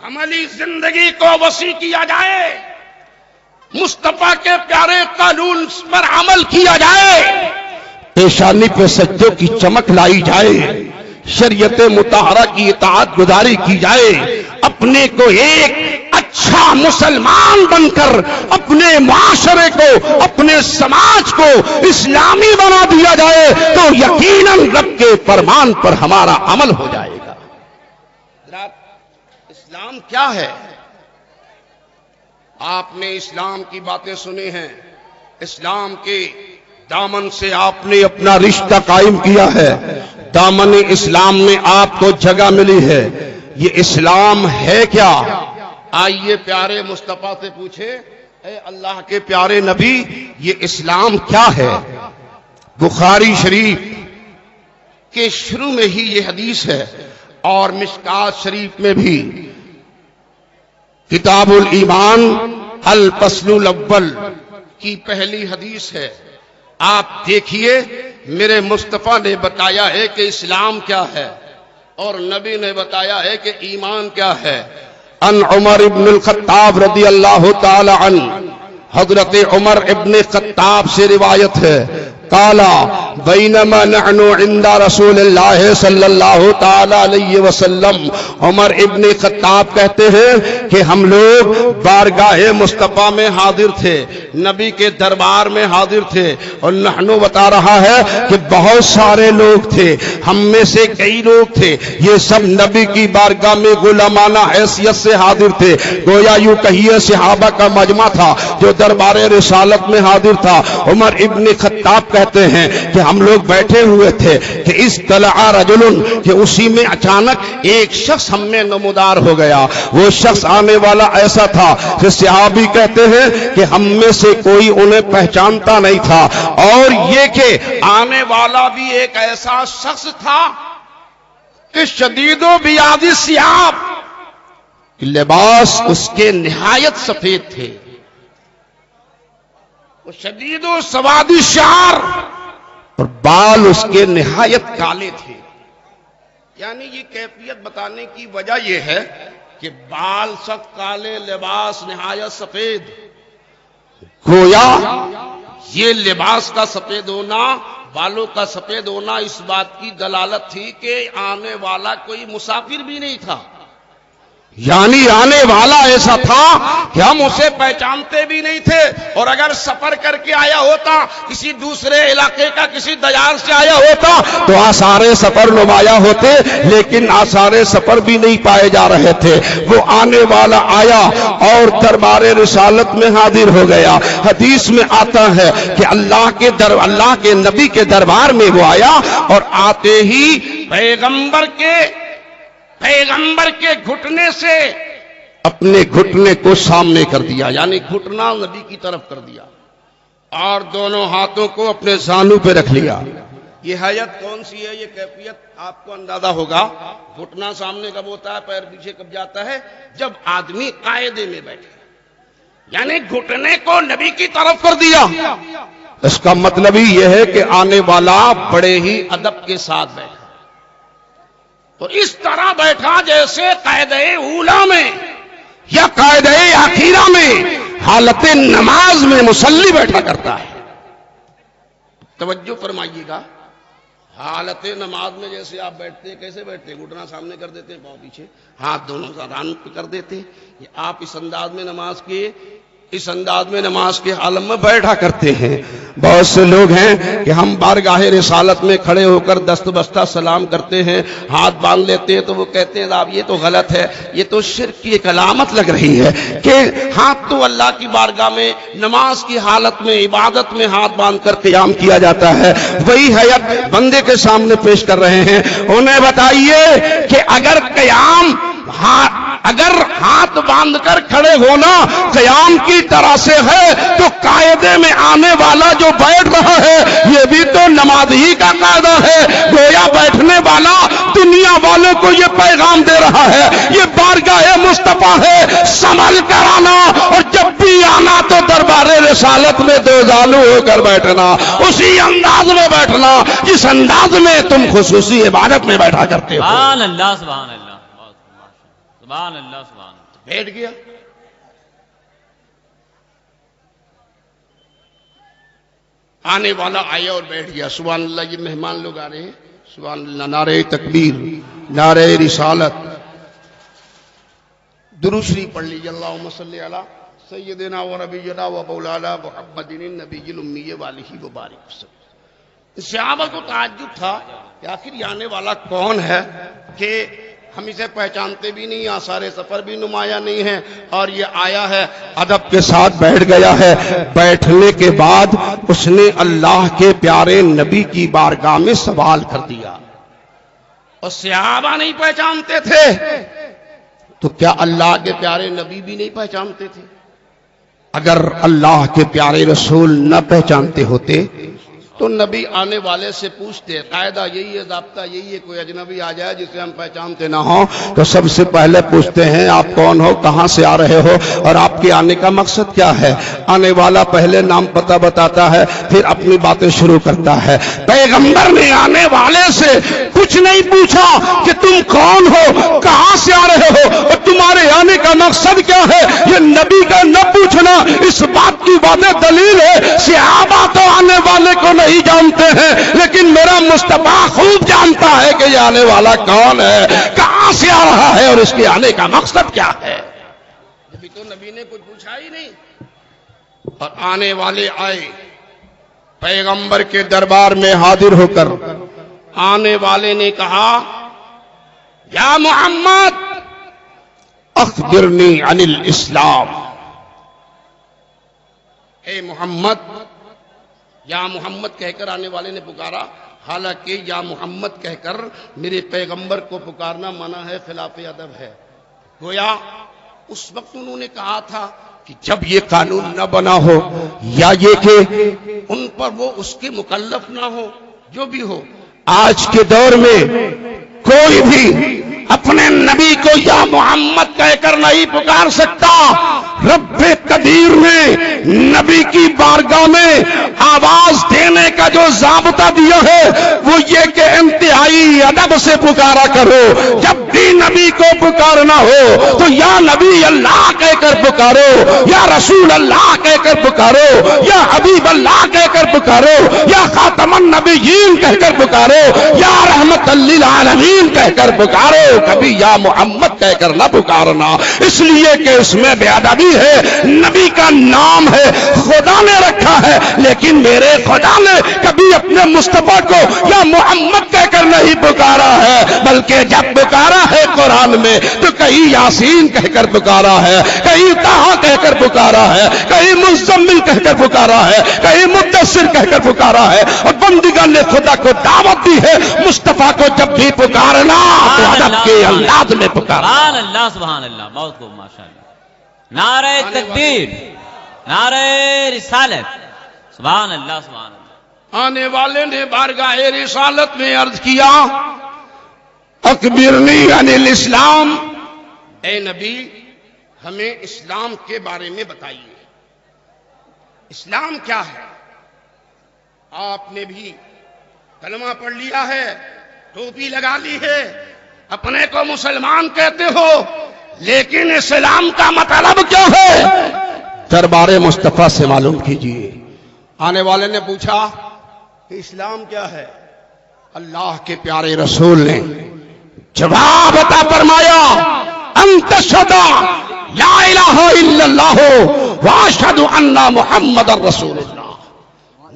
عملی زندگی کو وسیع کیا جائے، مصطفیٰ کے پیارے قانون پر عمل کیا جائے، پیشانی پہ سجدوں کی چمک لائی جائے، شریعت مطہرہ کی اطاعت گزاری کی جائے، اپنے کو ایک اچھا مسلمان بن کر اپنے معاشرے کو، اپنے سماج کو اسلامی بنا دیا جائے تو یقیناً رب کے فرمان پر ہمارا عمل ہو جائے گا۔ اسلام کیا ہے؟ آپ نے اسلام کی باتیں سنی ہیں، اسلام کے دامن سے آپ نے اپنا رشتہ قائم کیا ہے، دامن اسلام میں آپ کو جگہ ملی ہے۔ یہ اسلام ہے کیا؟ آئیے پیارے مصطفیٰ سے پوچھے، اے اللہ کے پیارے نبی یہ اسلام کیا ہے؟ بخاری شریف کے شروع میں ہی یہ حدیث ہے، اور مشکات شریف میں بھی کتاب الایمان الفصل الاول کی پہلی حدیث ہے۔ آپ دیکھیے میرے مصطفیٰ نے بتایا ہے کہ اسلام کیا ہے، اور نبی نے بتایا ہے کہ ایمان کیا ہے۔ ان عمر ابن الخطاب رضی اللہ تعالی عنہ، حضرت عمر ابن خطاب سے روایت ہے، قال بینما نحن عند رسول اللہ صلی اللہ تعالی علیہ وسلم، عمر ابن خطاب کہتے ہیں کہ ہم لوگ بارگاہ مصطفیٰ میں حاضر تھے، نبی کے دربار میں حاضر تھے، اور نحن بتا رہا ہے کہ بہت سارے لوگ تھے، ہم میں سے کئی لوگ تھے، یہ سب نبی کی بارگاہ میں غلامانہ حیثیت سے حاضر تھے، گویا یوں کہیے صحابہ کا مجمع تھا جو دربار رسالت میں حاضر تھا۔ عمر ابن خطاب کہتے ہیں کہ ہم لوگ بیٹھے ہوئے تھے کہ اس طلع رجل، کہ اسی میں اچانک ایک شخص ہم میں نمودار ہو گیا، وہ شخص آنے والا ایسا تھا کہ صحابی کہتے ہیں کہ ہم میں سے کوئی انہیں پہچانتا نہیں تھا، اور یہ کہ آنے والا بھی ایک ایسا شخص تھا کہ شدید و بیاض الثیاب، لباس اس کے نہایت سفید تھے، شدید و سواد الشعر، اور بال اس کے نہایت کالے تھے۔ یعنی یہ کیفیت بتانے کی وجہ یہ ہے کہ بال سخت کالے، لباس نہایت سفید، گویا یہ لباس کا سفید ہونا، بالوں کا سفید ہونا اس بات کی دلالت تھی کہ آنے والا کوئی مسافر بھی نہیں تھا، یعنی آنے والا ایسا تھا کہ ہم اسے پہچانتے بھی نہیں تھے، اور اگر سفر کر کے آیا ہوتا، کسی دوسرے علاقے کا کسی دیار سے آیا ہوتا تو آثار سفر نمایاں ہوتے، لیکن آثار سفر بھی نہیں پائے جا رہے تھے۔ وہ آنے والا آیا اور دربار رسالت میں حاضر ہو گیا۔ حدیث میں آتا ہے کہ اللہ کے نبی کے دربار میں وہ آیا، اور آتے ہی پیغمبر کے گھٹنے سے اپنے گھٹنے کو سامنے کر دیا، یعنی گھٹنا نبی کی طرف کر دیا، اور دونوں ہاتھوں کو اپنے زانو پہ رکھ لیا۔ یہ حیت کون سی ہے؟ یہ کیفیت آپ کو اندازہ ہوگا، گھٹنا سامنے کب ہوتا ہے، پیر پیچھے کب جاتا ہے؟ جب آدمی قاعدے میں بیٹھے، یعنی گھٹنے کو نبی کی طرف کر دیا۔ اس کا مطلب ہی یہ ہے کہ آنے والا بڑے ہی ادب کے ساتھ بیٹھا، اور اس طرح بیٹھا جیسے قاعدہ اولا میں یا قاعدہ اخیرہ میں حالت نماز میں مصلی بیٹھا کرتا ہے۔ توجہ فرمائیے گا، حالت نماز میں جیسے آپ بیٹھتے ہیں، کیسے بیٹھتے ہیں؟ گھٹنا سامنے کر دیتے ہیں، پاؤں پیچھے، ہاتھ دونوں زانوں پہ کر دیتے ہیں۔ یہ آپ اس انداز میں نماز کے اس انداز میں نماز کے عالم میں بیٹھا کرتے ہیں. بہت سے لوگ ہیں کہ ہم بارگاہ رسالت میں کھڑے ہو کر دست بستہ سلام کرتے ہیں, ہاتھ باندھ لیتے ہیں, تو وہ کہتے ہیں صاحب یہ تو غلط ہے, یہ تو شرک کی ایک علامت لگ رہی ہے کہ ہاتھ تو اللہ کی بارگاہ میں نماز کی حالت میں عبادت میں ہاتھ باندھ کر قیام کیا جاتا ہے. وہی حیت بندے کے سامنے پیش کر رہے ہیں. انہیں بتائیے کہ اگر قیام اگر ہاتھ باندھ کر کھڑے ہونا قیام کی طرح سے ہے تو قاعدے میں آنے والا جو بیٹھ رہا ہے یہ بھی تو نماز ہی کا قاعدہ ہے. گویا بیٹھنے والا دنیا والوں کو یہ پیغام دے رہا ہے یہ بارگاہ مصطفیٰ ہے, سنبھل کر آنا, اور جب بھی آنا تو دربار رسالت میں دو زانو ہو کر بیٹھنا, اسی انداز میں بیٹھنا جس انداز میں تم خصوصی عبادت میں بیٹھا کرتے ہو. سبحان اللہ سبحان اللہ سبحان اللہ سبحان اللہ. بیٹھ گیا, آنے والا آیا اور بیٹھ گیا. سبحان اللہ, یہ مہمان لوگ آ رہے ہیں. سبحان اللہ, نعرہ تکبیر, نعرہ رسالت, درود شریف پڑھ لیجیے. اللہم صلی علی سیدنا و نبینا و مولانا محمد النبی الامی والہ وبارک وسلم. صحابہ کو تعجب تھا کہ آخر یہ آنے والا کون ہے کہ ہم اسے پہچانتے بھی نہیں, آثار سفر بھی نمایاں نہیں ہے, اور یہ آیا ہے ادب کے ساتھ بیٹھ گیا ہے. بیٹھنے کے بعد اس نے اللہ کے پیارے نبی کی بارگاہ میں سوال کر دیا, اور صحابہ نہیں پہچانتے تھے تو کیا اللہ کے پیارے نبی بھی نہیں پہچانتے تھے؟ اگر اللہ کے پیارے رسول نہ پہچانتے ہوتے تو نبی آنے والے سے پوچھتے. قاعدہ یہی ہے, ضابطہ یہی ہے, کوئی اجنبی آ جائے جسے ہم پہچانتے نہ ہوں تو سب سے پہلے پوچھتے ہیں آپ کون ہو, کہاں سے آ رہے ہو, اور آپ کے آنے کا مقصد کیا ہے. آنے والا پہلے نام پتہ بتاتا ہے, پھر اپنی باتیں شروع کرتا ہے. پیغمبر نے آنے والے سے کچھ نہیں پوچھا کہ تم کون ہو, کہاں سے آ رہے ہو, اور تمہارے آنے کا مقصد کیا ہے. یہ نبی کا نہ پوچھنا اس بات کی واضح دلیل ہے صحابہ تو آنے والے کو نہیں جانتے ہیں, لیکن میرا مصطفیٰ خوب جانتا ہے کہ یہ آنے والا کون ہے, کہاں سے آ رہا ہے, اور اس کے آنے کا مقصد کیا ہے. ابھی تو نبی نے کچھ پوچھا ہی نہیں, اور آنے والے آئے پیغمبر کے دربار میں حاضر ہو کر. آنے والے نے کہا یا محمد اخبرنی عن الاسلام. اے محمد, یا محمد کہہ کر آنے والے نے پکارا. حالانکہ یا محمد کہہ کر میرے پیغمبر کو پکارنا منع ہے, خلاف ادب ہے. گویا اس وقت انہوں نے کہا تھا کہ جب یہ قانون نہ بنا ہو, یا یہ کہ ان پر وہ اس کے مکلف نہ ہو, جو بھی ہو, آج کے دور میں کوئی بھی اپنے نبی کو یا محمد کہہ کر نہیں پکار سکتا. رب قدیر نے نبی کی بارگاہ میں آواز دینے کا جو ضابطہ دیا ہے وہ یہ کہ انتہائی ادب سے پکارا کرو. جب بھی نبی کو پکارنا ہو تو یا نبی اللہ کہہ کر پکارو, یا رسول اللہ کہہ کر پکارو, یا حبیب اللہ کہہ کر پکارو, یا خاتم النبیین کہہ کر پکارو, یا رحمت للعالمین کہہ کر پکارو. کبھی یا محمد کہہ کر نہ پکارنا, اس لیے کہ اس میں بے ادبی ہے. نبی کا نام ہے, خدا نے رکھا ہے, لیکن میرے خدا نے کبھی اپنے مصطفیٰ کو یا محمد کہہ کر نہیں پکارا ہے, بلکہ جب پکارا ہے قرآن میں تو کہیں یاسین کہہ کر پکارا ہے, کہیں طٰہٰ کہہ کر پکارا ہے, کہیں مزمل کہہ کر پکارا ہے, کہیں مدثر کہہ کر پکارا ہے. اور بندگان نے خدا کو دعوت دی ہے مصطفیٰ کو جب بھی پکارنا تو ادب کے انداز میں پکارا. سبحان اللہ سبحان اللہ, بہت خوب ماشاء اللہ. نعرہ تکبیر, نعرہ رسالت, سبحان اللہ سبحان اللہ. آنے والے نے بارگاہ رسالت میں عرض کیا اخبرنی عن الاسلام. اے نبی ہمیں اسلام کے بارے میں بتائیے, اسلام کیا ہے. آپ نے بھی کلمہ پڑھ لیا ہے, ٹوپی لگا لی ہے, اپنے کو مسلمان کہتے ہو, لیکن اسلام کا مطلب کیا ہے دربار مصطفیٰ سے معلوم کیجیے. آنے والے نے پوچھا کہ اسلام کیا ہے. اللہ کے پیارے رسول نے جواب عطا فرمایا ان تشہد لا الہ الا اللہ واشهد ان محمد رسول اللہ۔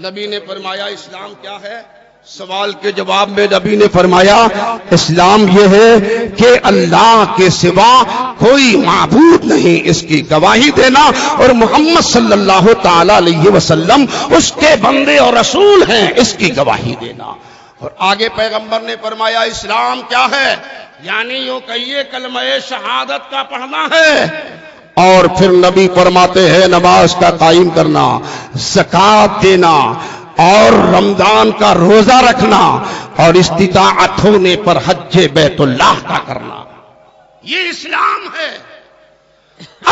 نبی نے فرمایا اسلام کیا ہے؟ سوال کے جواب میں نبی نے فرمایا اسلام یہ ہے کہ اللہ کے سوا کوئی معبود نہیں، اس کی گواہی دینا، اور محمد صلی اللہ تعالی علیہ وسلم اس کے بندے اور رسول ہیں، اس کی گواہی دینا۔ اور آگے پیغمبر نے فرمایا اسلام کیا ہے؟ یعنی یوں کہیے کلمہ شہادت کا پڑھنا ہے، اور پھر نبی فرماتے ہیں نماز کا قائم کرنا، زکوٰۃ دینا، اور رمضان کا روزہ رکھنا، اور استطاعت ہونے پر حج بیت اللہ کا کرنا، یہ اسلام ہے۔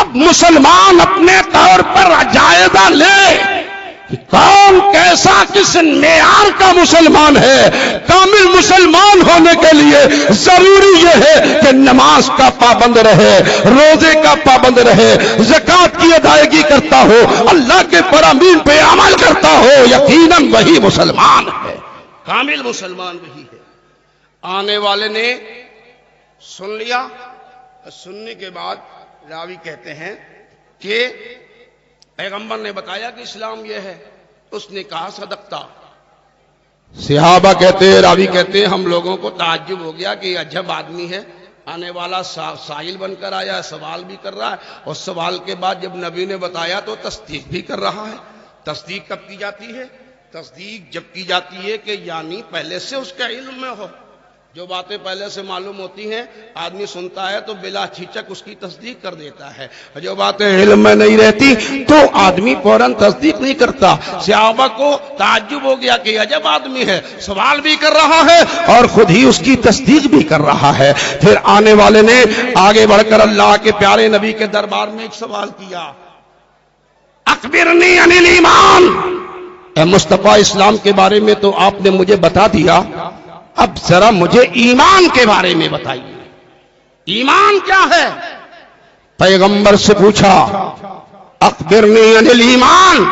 اب مسلمان اپنے طور پر جائزہ لے کہ کون کیسا کس معیار کا مسلمان ہے۔ کامل مسلمان ہونے کے لیے ضروری یہ ہے کہ نماز کا پابند رہے، روزے کا پابند رہے، زکوٰۃ کی ادائیگی کرتا ہو، اللہ کے فرامین پہ عمل کرتا ہو، یقیناً وہی مسلمان ہے، کامل مسلمان وہی ہے۔ آنے والے نے سن لیا، سننے کے بعد راوی کہتے ہیں کہ پیغمبر نے بتایا کہ اسلام یہ ہے، اس نے کہا صدقتا۔ صحابہ کہتے ہیں، راوی کہتے ہیں ہم لوگوں کو تعجب ہو گیا کہ یہ عجب آدمی ہے، آنے والا سائل بن کر آیا، سوال بھی کر رہا ہے، اور سوال کے بعد جب نبی نے بتایا تو تصدیق بھی کر رہا ہے۔ تصدیق کب کی جاتی ہے؟ تصدیق جب کی جاتی ہے کہ یعنی پہلے سے اس کے علم میں ہو۔ جو باتیں پہلے سے معلوم ہوتی ہیں آدمی سنتا ہے تو بلا جھجک اس کی تصدیق کر دیتا ہے، جو باتیں علم میں نہیں رہتی تو آدمی فوراً تصدیق نہیں کرتا۔ صحابہ کو تعجب ہو گیا کہ عجب آدمی ہے، سوال بھی کر رہا ہے اور خود ہی اس کی تصدیق بھی کر رہا ہے۔ پھر آنے والے نے آگے بڑھ کر اللہ کے پیارے نبی کے دربار میں ایک سوال کیا، اخبرنی عن الایمان، اے مصطفیٰ اسلام کے بارے میں تو آپ نے مجھے بتا دیا، اب ذرا مجھے ایمان کے بارے میں بتائیے، ایمان کیا ہے؟ پیغمبر سے پوچھا اخبرنی عن الایمان،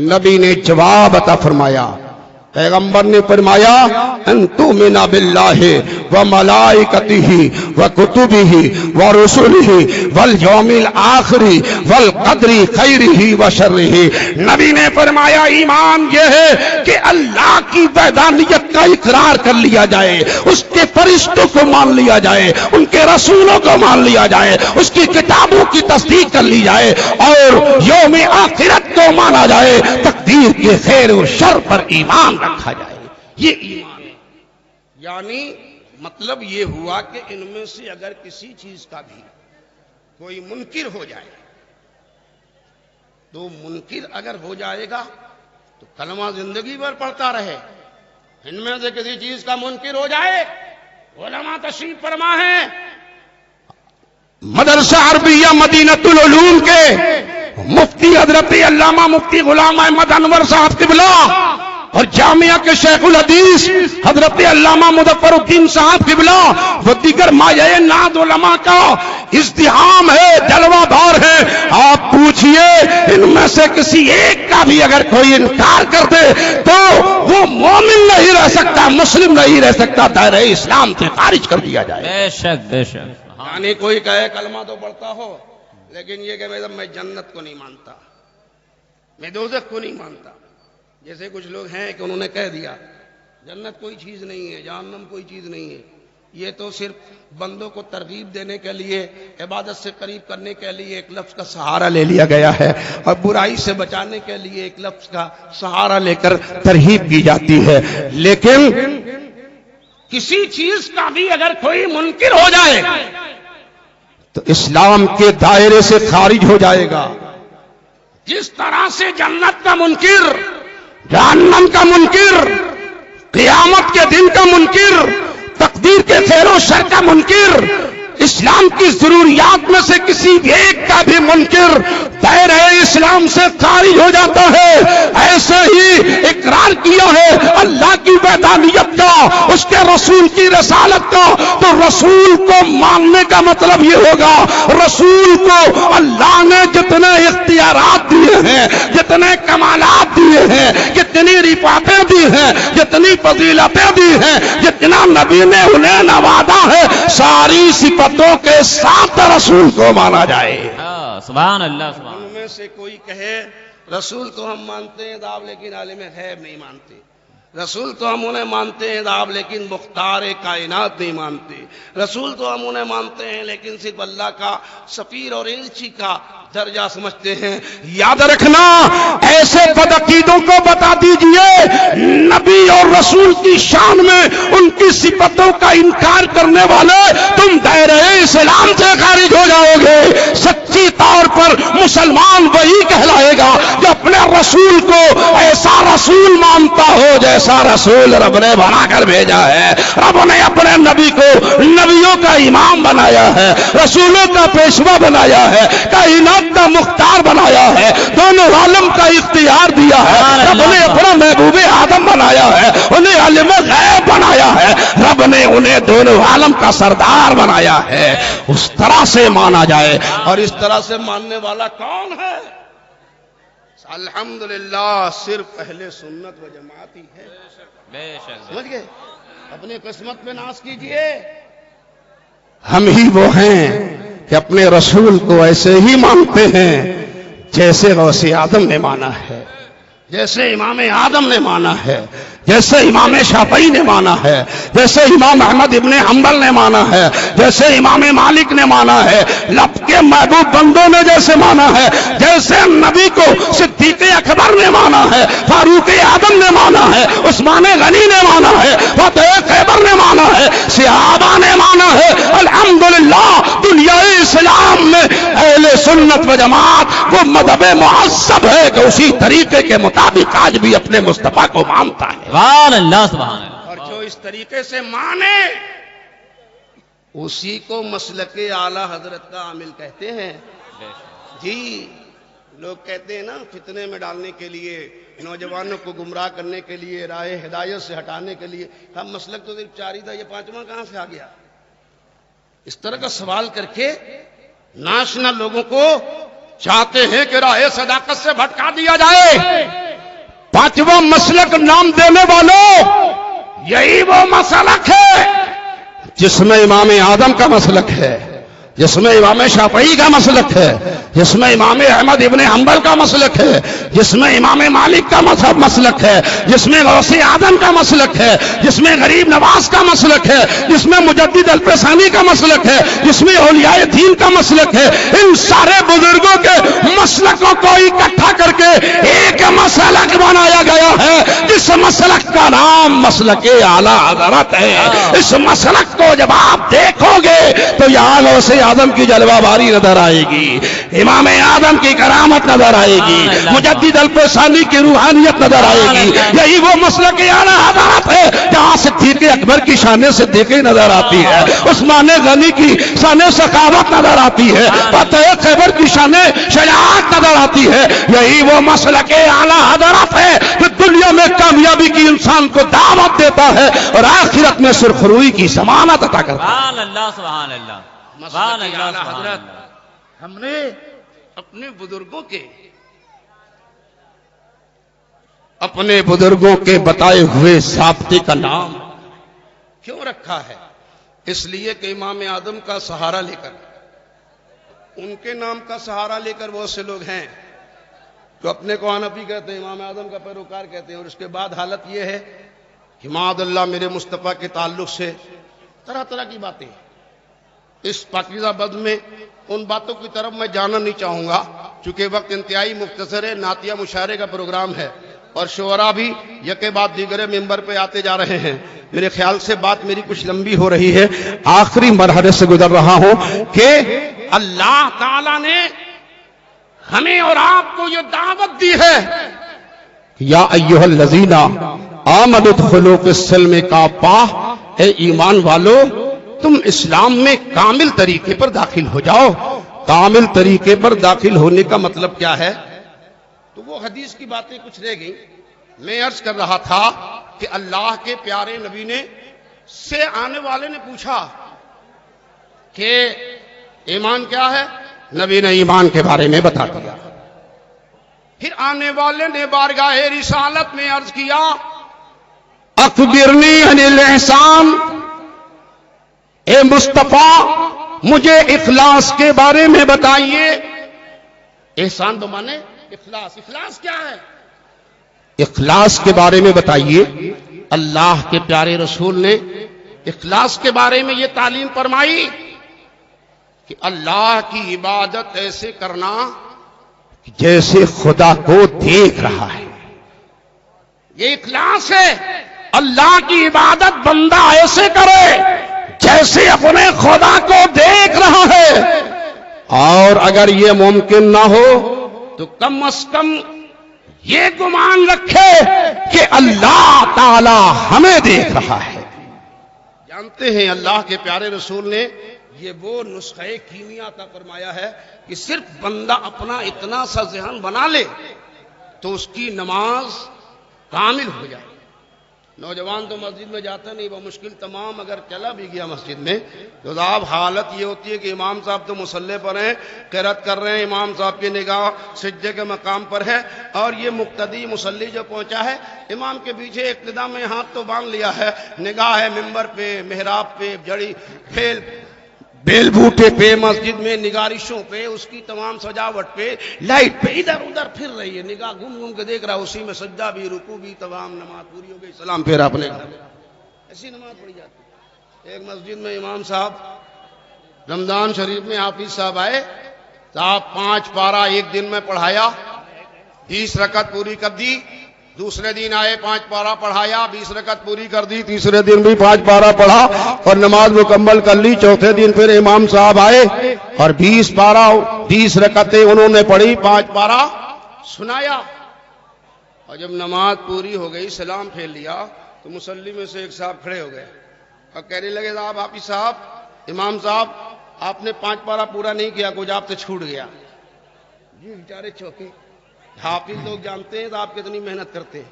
نبی نے جواب عطا فرمایا، پیغمبر نے فرمایا ان تؤمن باللہ وملائکتہ وکتبہ ورسلہ والیوم الآخر والقدر خیرہ وشرہ۔ نبی نے فرمایا ایمان یہ ہے کہ اللہ کی وحدانیت کا اقرار کر لیا جائے، اس کے فرشتوں کو مان لیا جائے، ان کے رسولوں کو مان لیا جائے، اس کی کتابوں کی تصدیق کر لی جائے، اور یوم آخرت کو مانا جائے، تقدیر کے خیر و شر پر ایمان رکھا جائے، یہ ایمان ہے۔ یعنی مطلب یہ ہوا کہ ان میں سے اگر کسی چیز کا بھی کوئی منکر ہو جائے تو منکر اگر ہو جائے گا تو کلمہ زندگی بھر پڑھتا رہے۔ ان میں سے کسی چیز کا منکر ہو جائے، علماء تشریف فرما ہے مدرسہ عربیہ مدینۃ العلوم کے مفتی حضرت علامہ مفتی غلام احمد انور صاحب قبلہ اور جامعہ کے شیخ الحدیث حضرت علامہ مظفر الدین صاحب قبلہ و دیگر مایہ ناد علماء کا ازدحام ہے، جلوہ دار ہے۔ آپ پوچھئے ان میں سے کسی ایک کا بھی اگر کوئی انکار کر دے تو وہ مومن نہیں رہ سکتا، مسلم نہیں رہ سکتا، دائرہ اسلام سے خارج کر دیا جائے۔ بے شک بے شک۔ یعنی کوئی کہے کلمہ تو پڑھتا ہو لیکن یہ کہ میں جنت کو نہیں مانتا، میں دوزخ کو نہیں مانتا، جیسے کچھ لوگ ہیں کہ انہوں نے کہہ دیا جنت کوئی چیز نہیں ہے، جہنم کوئی چیز نہیں ہے، یہ تو صرف بندوں کو ترغیب دینے کے لیے، عبادت سے قریب کرنے کے لیے ایک لفظ کا سہارا لے لیا گیا ہے، اور برائی سے بچانے کے لیے ایک لفظ کا سہارا لے کر ترغیب کی جاتی ہے۔ لیکن کسی چیز کا بھی اگر کوئی منکر ہو جائے تو اسلام کے دائرے سے خارج ہو جائے گا۔ جس طرح سے جنت کا منکر، جہنم کا منکر، قیامت کے دن کا منکر، تقدیر کے خیر و شر کا منکر، اسلام کی ضروریات میں سے کسی ایک کا بھی منکر دائرہ اسلام سے خارج ہو جاتا ہے، ایسے ہی اقرار کیا ہے اللہ کی وحدانیت کا، اس کے رسول کی رسالت کا، تو رسول کو ماننے کا مطلب یہ ہوگا رسول کو اللہ نے جتنے اختیارات دیے ہیں، جتنے کمالات دیے ہیں، جتنی رفعتیں دی ہیں، جتنی فضیلتیں دی ہیں، جتنا نبی نے انہیں نوازا ہے، ساری صفتوں کے ساتھ رسول کو مانا جائے۔ سبحان اللہ سبحان ان اللہ. میں سے کوئی کہے رسول کو ہم مانتے ہیں داو لیکن عالم غیب نہیں مانتے، رسول تو ہم انہیں مانتے ہیں داو لیکن مختار کائنات نہیں مانتے، رسول تو ہم انہیں مانتے ہیں لیکن صرف اللہ کا سفیر اور ایلچی کا درجہ سمجھتے ہیں. یاد رکھنا ایسے بدعقیدوں کو بتا دیجئے نبی اور رسول کی شان میں ان کی صفتوں کا انکار کرنے والے تم دائرہ اسلام سے خارج ہو جاؤ گے. سچی طور پر مسلمان وہی کہلائے گا جو اپنے رسول کو ایسا رسول مانتا ہو جیسا رسول رب نے بنا کر بھیجا ہے. رب نے اپنے نبی کو نبیوں کا امام بنایا ہے، رسولوں کا پیشوا بنایا ہے، کائنات کا مختار بنایا ہے، دونوں عالم کا اختیار دیا ہے. رب نے اپنا محبوب آدم بنایا ہے، انہیں عالم غیب بنایا ہے، رب نے انہیں دونوں عالم کا سردار بنایا ہے. اس طرح سے مانا جائے. اور اس طرح سے ماننے والا کون ہے؟ الحمدللہ صرف اہل سنت و جماعت ہی ہے. بے شک. سمجھ گئے؟ اپنے قسمت پہ ناز کیجئے. ہم ہی وہ ہیں کہ اپنے رسول کو ایسے ہی مانتے ہیں جیسے غوث آدم نے مانا ہے، جیسے امام آدم نے مانا ہے، جیسے امام شافعی نے مانا ہے، جیسے امام احمد ابن حنبل نے مانا ہے، جیسے امام مالک نے مانا ہے، لب کے محبوب بندوں نے جیسے مانا ہے، جیسے نبی کو صدیق اکبر نے مانا ہے، فاروق اعظم نے مانا ہے، عثمان غنی نے مانا ہے، فتح خیبر نے مانا ہے، صحابہ نے مانا ہے. الحمدللہ دنیا اسلام میں اہل سنت و جماعت وہ مذہب معصب ہے کہ اسی طریقے کے مطابق آج بھی اپنے مصطفیٰ کو مانتا ہے. سبحان اللہ سبحان اللہ. اور جو اس طریقے سے مانے اسی کو مسلک اعلی حضرت کا عامل کہتے ہیں. بے شک. جی لوگ کہتے ہیں نا فتنے میں ڈالنے کے لیے، نوجوانوں کو گمراہ کرنے کے لیے، راہ ہدایت سے ہٹانے کے لیے، ہم مسلک تو صرف 4 ہی تھا، یہ 5واں کہاں سے آ گیا؟ اس طرح کا سوال کر کے ناشنا لوگوں کو چاہتے ہیں کہ راہ صداقت سے بھٹکا دیا جائے. 5واں مسلک نام دینے والوں یہی وہ مسلک ہے جس میں امام آدم کا مسلک ہے، جس میں امام شافعی کا مسلک ہے، جس میں امام احمد ابن حنبل کا مسلک ہے، جس میں امام مالک کا مسلک ہے، جس میں غوث آدم کا مسلک ہے، جس میں غریب نواز کا مسلک ہے، جس میں مجدد الفسانی کا مسلک ہے، جس میں اولیاء دین کا مسلک ہے. ان سارے بزرگوں کے مسلکوں کو اکٹھا کر کے ایک مسلک بنایا گیا ہے جس مسلک کا نام مسلک اعلی حضرت ہے. اس مسلک کو جب آپ دیکھو گے تو یہاں غوث آدم کی جلوہ باری نظر آئے گی، امام آدم کی کرامت نظر آئے گی، مجدد الفسانی کی روحانیت نظر آئے گی. یہی وہ مسلک اعلی حضرت ہے جہاں صدیق اکبر کی شان صدیقی نظر آتی ہے، عثمان غنی کی شان سخاوت نظر آتی ہے، فتح خیبر کی شان شجاعت نظر آتی ہے. یہی وہ مسلک اعلی حضرت ہے جو دنیا میں کامیابی کی انسان کو دعوت دیتا ہے اور آخرت میں سرخروئی کی ضمانت عطا کرتا ہے. سبحان اللہ سبحان اللہ. سبحان اللہ اعلی سبحان حضرت اللہ. ہم نے اپنے بزرگوں کے بتائے ہوئے ضابطے کا نام کیوں رکھا ہے؟ اس لیے کہ امام آدم کا سہارا لے کر، ان کے نام کا سہارا لے کر بہت سے لوگ ہیں جو اپنے کو حنفی کہتے ہیں، امام آدم کا پیروکار کہتے ہیں، اور اس کے بعد حالت یہ ہے کہ معاذ اللہ میرے مصطفیٰ کے تعلق سے طرح طرح کی باتیں. اس پاکیزہ بد میں ان باتوں کی طرف میں جانا نہیں چاہوں گا چونکہ وقت انتہائی مختصر ہے. نعتیہ مشاعرے کا پروگرام ہے اور شعراء بھی یکے بعد دیگرے ممبر پہ آتے جا رہے ہیں. میرے خیال سے بات میری کچھ لمبی ہو رہی ہے، آخری مرحلے سے گزر رہا ہوں کہ اللہ تعالیٰ نے ہمیں اور آپ کو یہ دعوت دی ہے، یا ایھا الذین آمنوا ادخلوا فی السلم کافۃ، اے ایمان والو تم اسلام میں کامل طریقے پر داخل ہو جاؤ. کامل طریقے پر داخل ہونے کا مطلب کیا ہے؟ تو وہ حدیث کی باتیں کچھ رہ گئیں. میں عرض کر رہا تھا کہ اللہ کے پیارے نبی نے سے آنے والے نے پوچھا کہ ایمان کیا ہے؟ نبی نے ایمان کے بارے میں بتا دیا. پھر آنے والے نے بارگاہ رسالت میں عرض کیا اخبرنی عن الاحسان، اے مصطفیٰ مجھے اخلاص کے بارے میں بتائیے. احسان بمانے اخلاص. اخلاص کیا ہے؟ اخلاص کے بارے میں بتائیے. اللہ کے پیارے رسول نے اخلاص کے بارے میں یہ تعلیم فرمائی کہ اللہ کی عبادت ایسے کرنا جیسے خدا کو دیکھ رہا ہے. یہ اخلاص ہے. اللہ کی عبادت بندہ ایسے کرے جیسے اپنے خدا کو دیکھ رہا ہے. اور اگر یہ ممکن نہ ہو تو کم از کم یہ گمان رکھے کہ اللہ تعالی ہمیں دیکھ رہا ہے. جانتے ہیں اللہ کے پیارے رسول نے یہ وہ نسخہ کیمیا عطا فرمایا ہے کہ صرف بندہ اپنا اتنا سا ذہن بنا لے تو اس کی نماز کامل ہو جائے. نوجوان تو مسجد میں جاتا نہیں، وہ مشکل تمام اگر چلا بھی گیا مسجد میں تو صاحب حالت یہ ہوتی ہے کہ امام صاحب تو مصلی پر ہیں، قرات کر رہے ہیں، امام صاحب کی نگاہ سجدے کے مقام پر ہے، اور یہ مقتدی مصلی جو پہنچا ہے امام کے پیچھے اقتدا میں ہاتھ تو باندھ لیا ہے، نگاہ ہے ممبر پہ، محراب پہ، جڑی پھیل بیل بوٹے پہ، مسجد میں نگارشوں پہ، اس کی تمام سجاوٹ پہ، لائٹ پہ ادھر ادھر پھر رہی ہے، نگاہ گھوم گھوم کے دیکھ رہا ہے، اسی میں سجدہ بھی، رکوع بھی، تمام نماز پوری ہو گئی، سلام پھر اپنے گھر. ایسی نماز پڑھی جاتی. ایک مسجد میں امام صاحب رمضان شریف میں حافظ صاحب آئے، صاحب 5 پارہ ایک دن میں پڑھایا، 20 رکعت پوری کر دی. دوسرے دن آئے 5 پارہ پڑھایا، 20 رکعت پوری کر دی. تیسرے دن بھی 5 پارہ پڑھا اور نماز مکمل کر لی. چوتھے دن پھر امام صاحب آئے اور 20 پارہ 20 رکعتیں انہوں نے پڑھی، 5 پارہ سنایا. اور جب نماز پوری ہو گئی، سلام پھیر لیا تو مصلی میں سے ایک صاحب کھڑے ہو گئے اور کہنے لگے صاحب حافظ صاحب، امام صاحب آپ نے 5 پارہ پورا نہیں کیا، کچھ آپ سے چھوٹ گیا. یہ بیچارے چوکے. حافظ لوگ جانتے ہیں تو آپ کتنی محنت کرتے ہیں،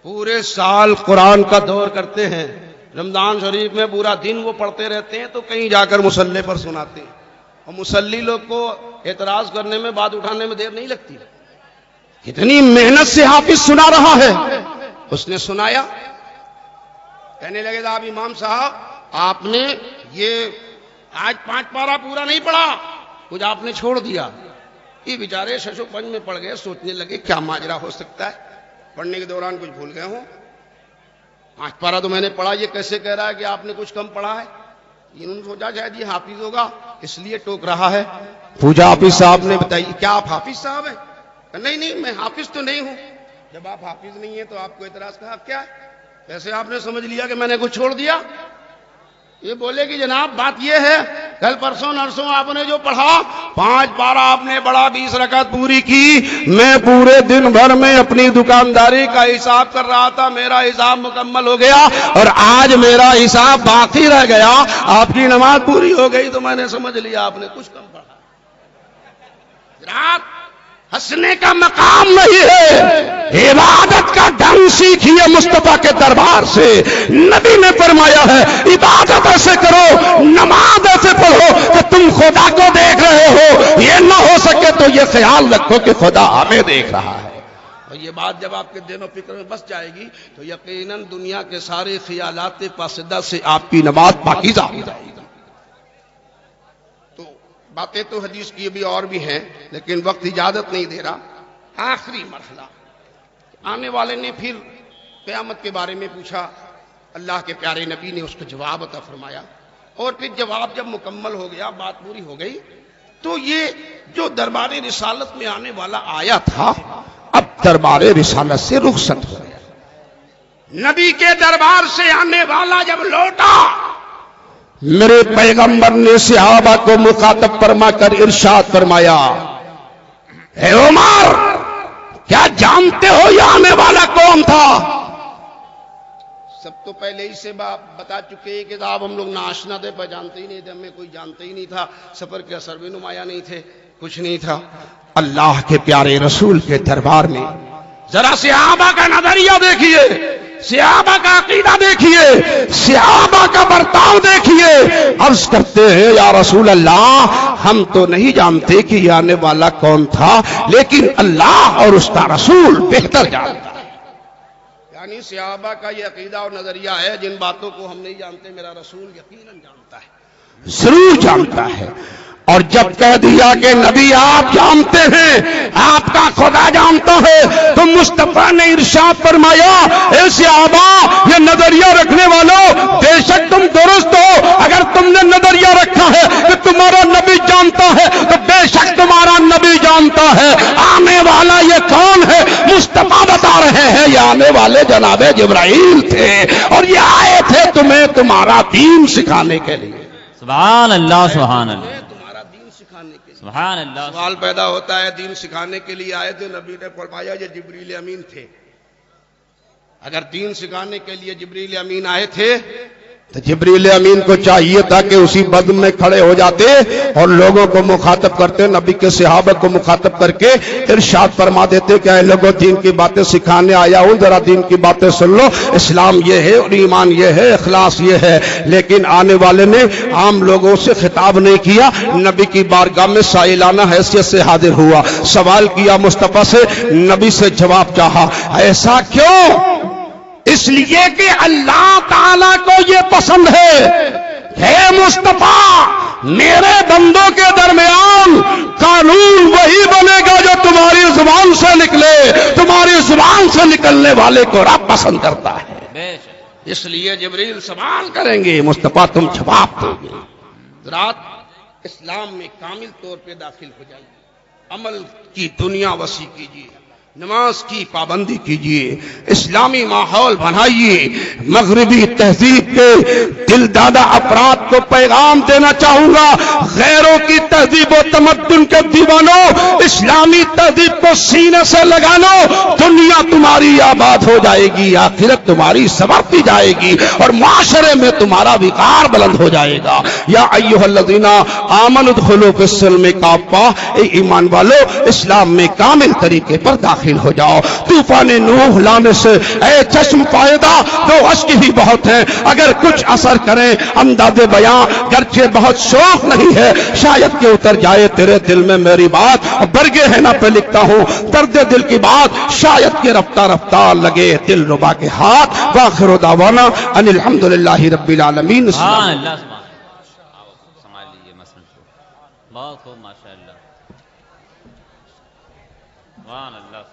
پورے سال قرآن کا دور کرتے ہیں، رمضان شریف میں پورا دن وہ پڑھتے رہتے ہیں، تو کہیں جا کر مصلی پر سناتے ہیں. اور مصلی لوگ کو اعتراض کرنے میں، بات اٹھانے میں دیر نہیں لگتی. کتنی محنت سے حافظ سنا رہا ہے. اس نے سنایا، کہنے لگے صاحب امام صاحب آپ نے یہ آج 5 پارہ پورا نہیں پڑھا، کچھ آپ نے چھوڑ دیا. یہ بیچارے شش و پنج میں پڑ گئے، سوچنے لگے کیا ماجرا ہو سکتا ہے، پڑھنے کے دوران کچھ بھول گئے ہوں. 5 پارہ تو میں نے پڑھا، یہ کیسے کہہ رہا ہے کہ آپ نے کچھ کم پڑھا ہے. انہوں نے سوچا شاید یہ حافظ ہوگا اس لیے ٹوک رہا ہے. پوجا حافظ صاحب نے بتائی کیا آپ حافظ صاحب ہیں؟ نہیں نہیں میں حافظ تو نہیں ہوں. جب آپ حافظ نہیں ہیں تو آپ کو اعتراض کہا کیا ہے؟ ویسے آپ نے سمجھ لیا کہ میں نے کچھ چھوڑ دیا. یہ بولے کہ جناب بات یہ ہے کل پرسوں نرسوں آپ نے جو پڑھا 5 پارہ آپ نے پڑھا 20 رکعت پوری کی. میں پورے دن بھر میں اپنی دکانداری کا حساب کر رہا تھا، میرا حساب مکمل ہو گیا اور آج میرا حساب باقی رہ گیا. آپ کی نماز پوری ہو گئی تو میں نے سمجھ لیا آپ نے کچھ کم پڑھا. رات ہنسنے کا مقام نہیں ہے، عبادت کا ڈھنگ سیکھیے مصطفیٰ کے دربار سے. نبی نے فرمایا ہے عبادت ایسے کرو، نماز ایسے پڑھو کہ تم خدا کو دیکھ رہے ہو. یہ نہ ہو سکے تو یہ خیال رکھو کہ خدا ہمیں دیکھ رہا ہے. اور یہ بات جب آپ کے دل و فکر میں بس جائے گی تو یقیناً دنیا کے سارے خیالات فاسدہ سے آپ کی نماز پاکیزہ ہو جائے گی. باتیں تو حدیث کی بھی اور بھی ہیں لیکن وقت اجازت نہیں دے رہا. آخری مرحلہ آنے والے نے پھر قیامت کے بارے میں پوچھا، اللہ کے پیارے نبی نے اس کو جواب عطا فرمایا. اور پھر جواب جب مکمل ہو گیا، بات پوری ہو گئی، تو یہ جو دربار رسالت میں آنے والا آیا تھا اب دربار رسالت سے رخصت ہو گیا. نبی کے دربار سے آنے والا جب لوٹا، میرے پیغمبر نے صحابہ کو مخاطب فرما کر ارشاد فرمایا، اے عمر کیا جانتے ہو یہ آنے والا کون تھا؟ سب تو پہلے ہی سے بتا چکے کہ صاحب ہم لوگ ناشنا تھے، پہچانتے ہی نہیں تھے، ہمیں کوئی جانتے ہی نہیں تھا، سفر کے اثر بھی نمایاں نہیں تھے، کچھ نہیں تھا. اللہ کے پیارے رسول کے دربار میں ذرا صحابہ کا نظریہ دیکھیے، صحابہ کا عقیدہ دیکھیے، صحابہ کا برتاؤ دیکھیے. عرض کرتے ہیں یا رسول اللہ ہم تو نہیں جانتے کہ یہ آنے والا کون تھا، لیکن اللہ اور اس کا رسول بہتر جانتا ہے. یعنی صحابہ کا یہ عقیدہ اور نظریہ ہے، جن باتوں کو ہم نہیں جانتے میرا رسول یقیناً جانتا ہے. ضرور جانتا ہے. اور جب کہہ دیا کہ نبی آپ جانتے ہیں، آپ کا خدا جانتا ہے، تو مصطفیٰ نے ارشاد فرمایا اے صحابہ، یہ نظریہ رکھنے والوں، بے شک تم درست ہو. اگر تم نے نظریہ رکھا ہے کہ تمہارا نبی جانتا ہے تو بے شک تمہارا نبی جانتا ہے. آنے والا یہ کون ہے؟ مصطفیٰ بتا رہے ہیں یہ آنے والے جناب جبرائیل تھے، اور یہ آئے تھے تمہیں تمہارا دین سکھانے کے لیے. سبحان اللہ سبحان اللہ سبحان اللہ. سوال پیدا ہوتا ہے، دین سکھانے کے لیے آئے تھے، نبی نے فرمایا یہ جبریل امین تھے. اگر دین سکھانے کے لیے جبریل امین آئے تھے تو جبریل امین کو چاہیے تھا کہ اسی بدن میں کھڑے ہو جاتے اور لوگوں کو مخاطب کرتے، نبی کے صحابہ کو مخاطب کر کے ارشاد فرما دیتے کہ اے لوگوں، دین کی باتیں سکھانے آیا ہوں، ذرا دین کی باتیں سن لو. اسلام یہ ہے اور ایمان یہ ہے، اخلاص یہ ہے. لیکن آنے والے نے عام لوگوں سے خطاب نہیں کیا، نبی کی بارگاہ میں سائلانہ حیثیت سے حاضر ہوا، سوال کیا مصطفیٰ سے، نبی سے جواب چاہا. ایسا کیوں؟ اس لیے کہ اللہ تعالیٰ کو یہ پسند ہے. ہے مصطفیٰ، میرے بندوں کے درمیان قانون وہی بنے گا جو تمہاری زبان سے نکلے. تمہاری زبان سے نکلنے والے کو رب پسند کرتا ہے. اس لیے جبریل سوال کریں گے، مصطفیٰ تم جواب دو گے. رات اسلام میں کامل طور پہ داخل ہو جائیے، عمل کی دنیا وسیع کیجیے، نماز کی پابندی کیجیے، اسلامی ماحول بنائیے. مغربی تہذیب کے دل دادا افراد کو پیغام دینا چاہوں گا، غیروں کی تہذیب و تمدن کے دیوانوں، اسلامی تہذیب کو سینے سے لگا لو. دنیا تمہاری آباد ہو جائے گی، آخرت تمہاری سنورتی جائے گی، اور معاشرے میں تمہارا وقار بلند ہو جائے گا. یا ایھا الذین آمنوا ادخلوا فی السلم کافہ، اے ایمان والو اسلام میں کامل طریقے پر داخل ہو جاؤ. طوفان نوح لانے سے اے چشم فائدہ، دو اشک ہی بہت ہیں. اگر کچھ اثر کریں انداز بیاں، گرچہ بہت شوق نہیں ہے، شاید کہ اتر جائے تیرے دل میں میری بات. برگے ہے نا پہ لکھتا ہوں درد دل کی بات، شاید کہ رفتہ رفتہ لگے دل ربا کے ہاتھ. وآخر دعوانا ان الحمدللہ رب العالمین. سبحان اللہ سمجھ لیجیے مثلا بہت خوب ماشاء اللہ. سبحان اللہ.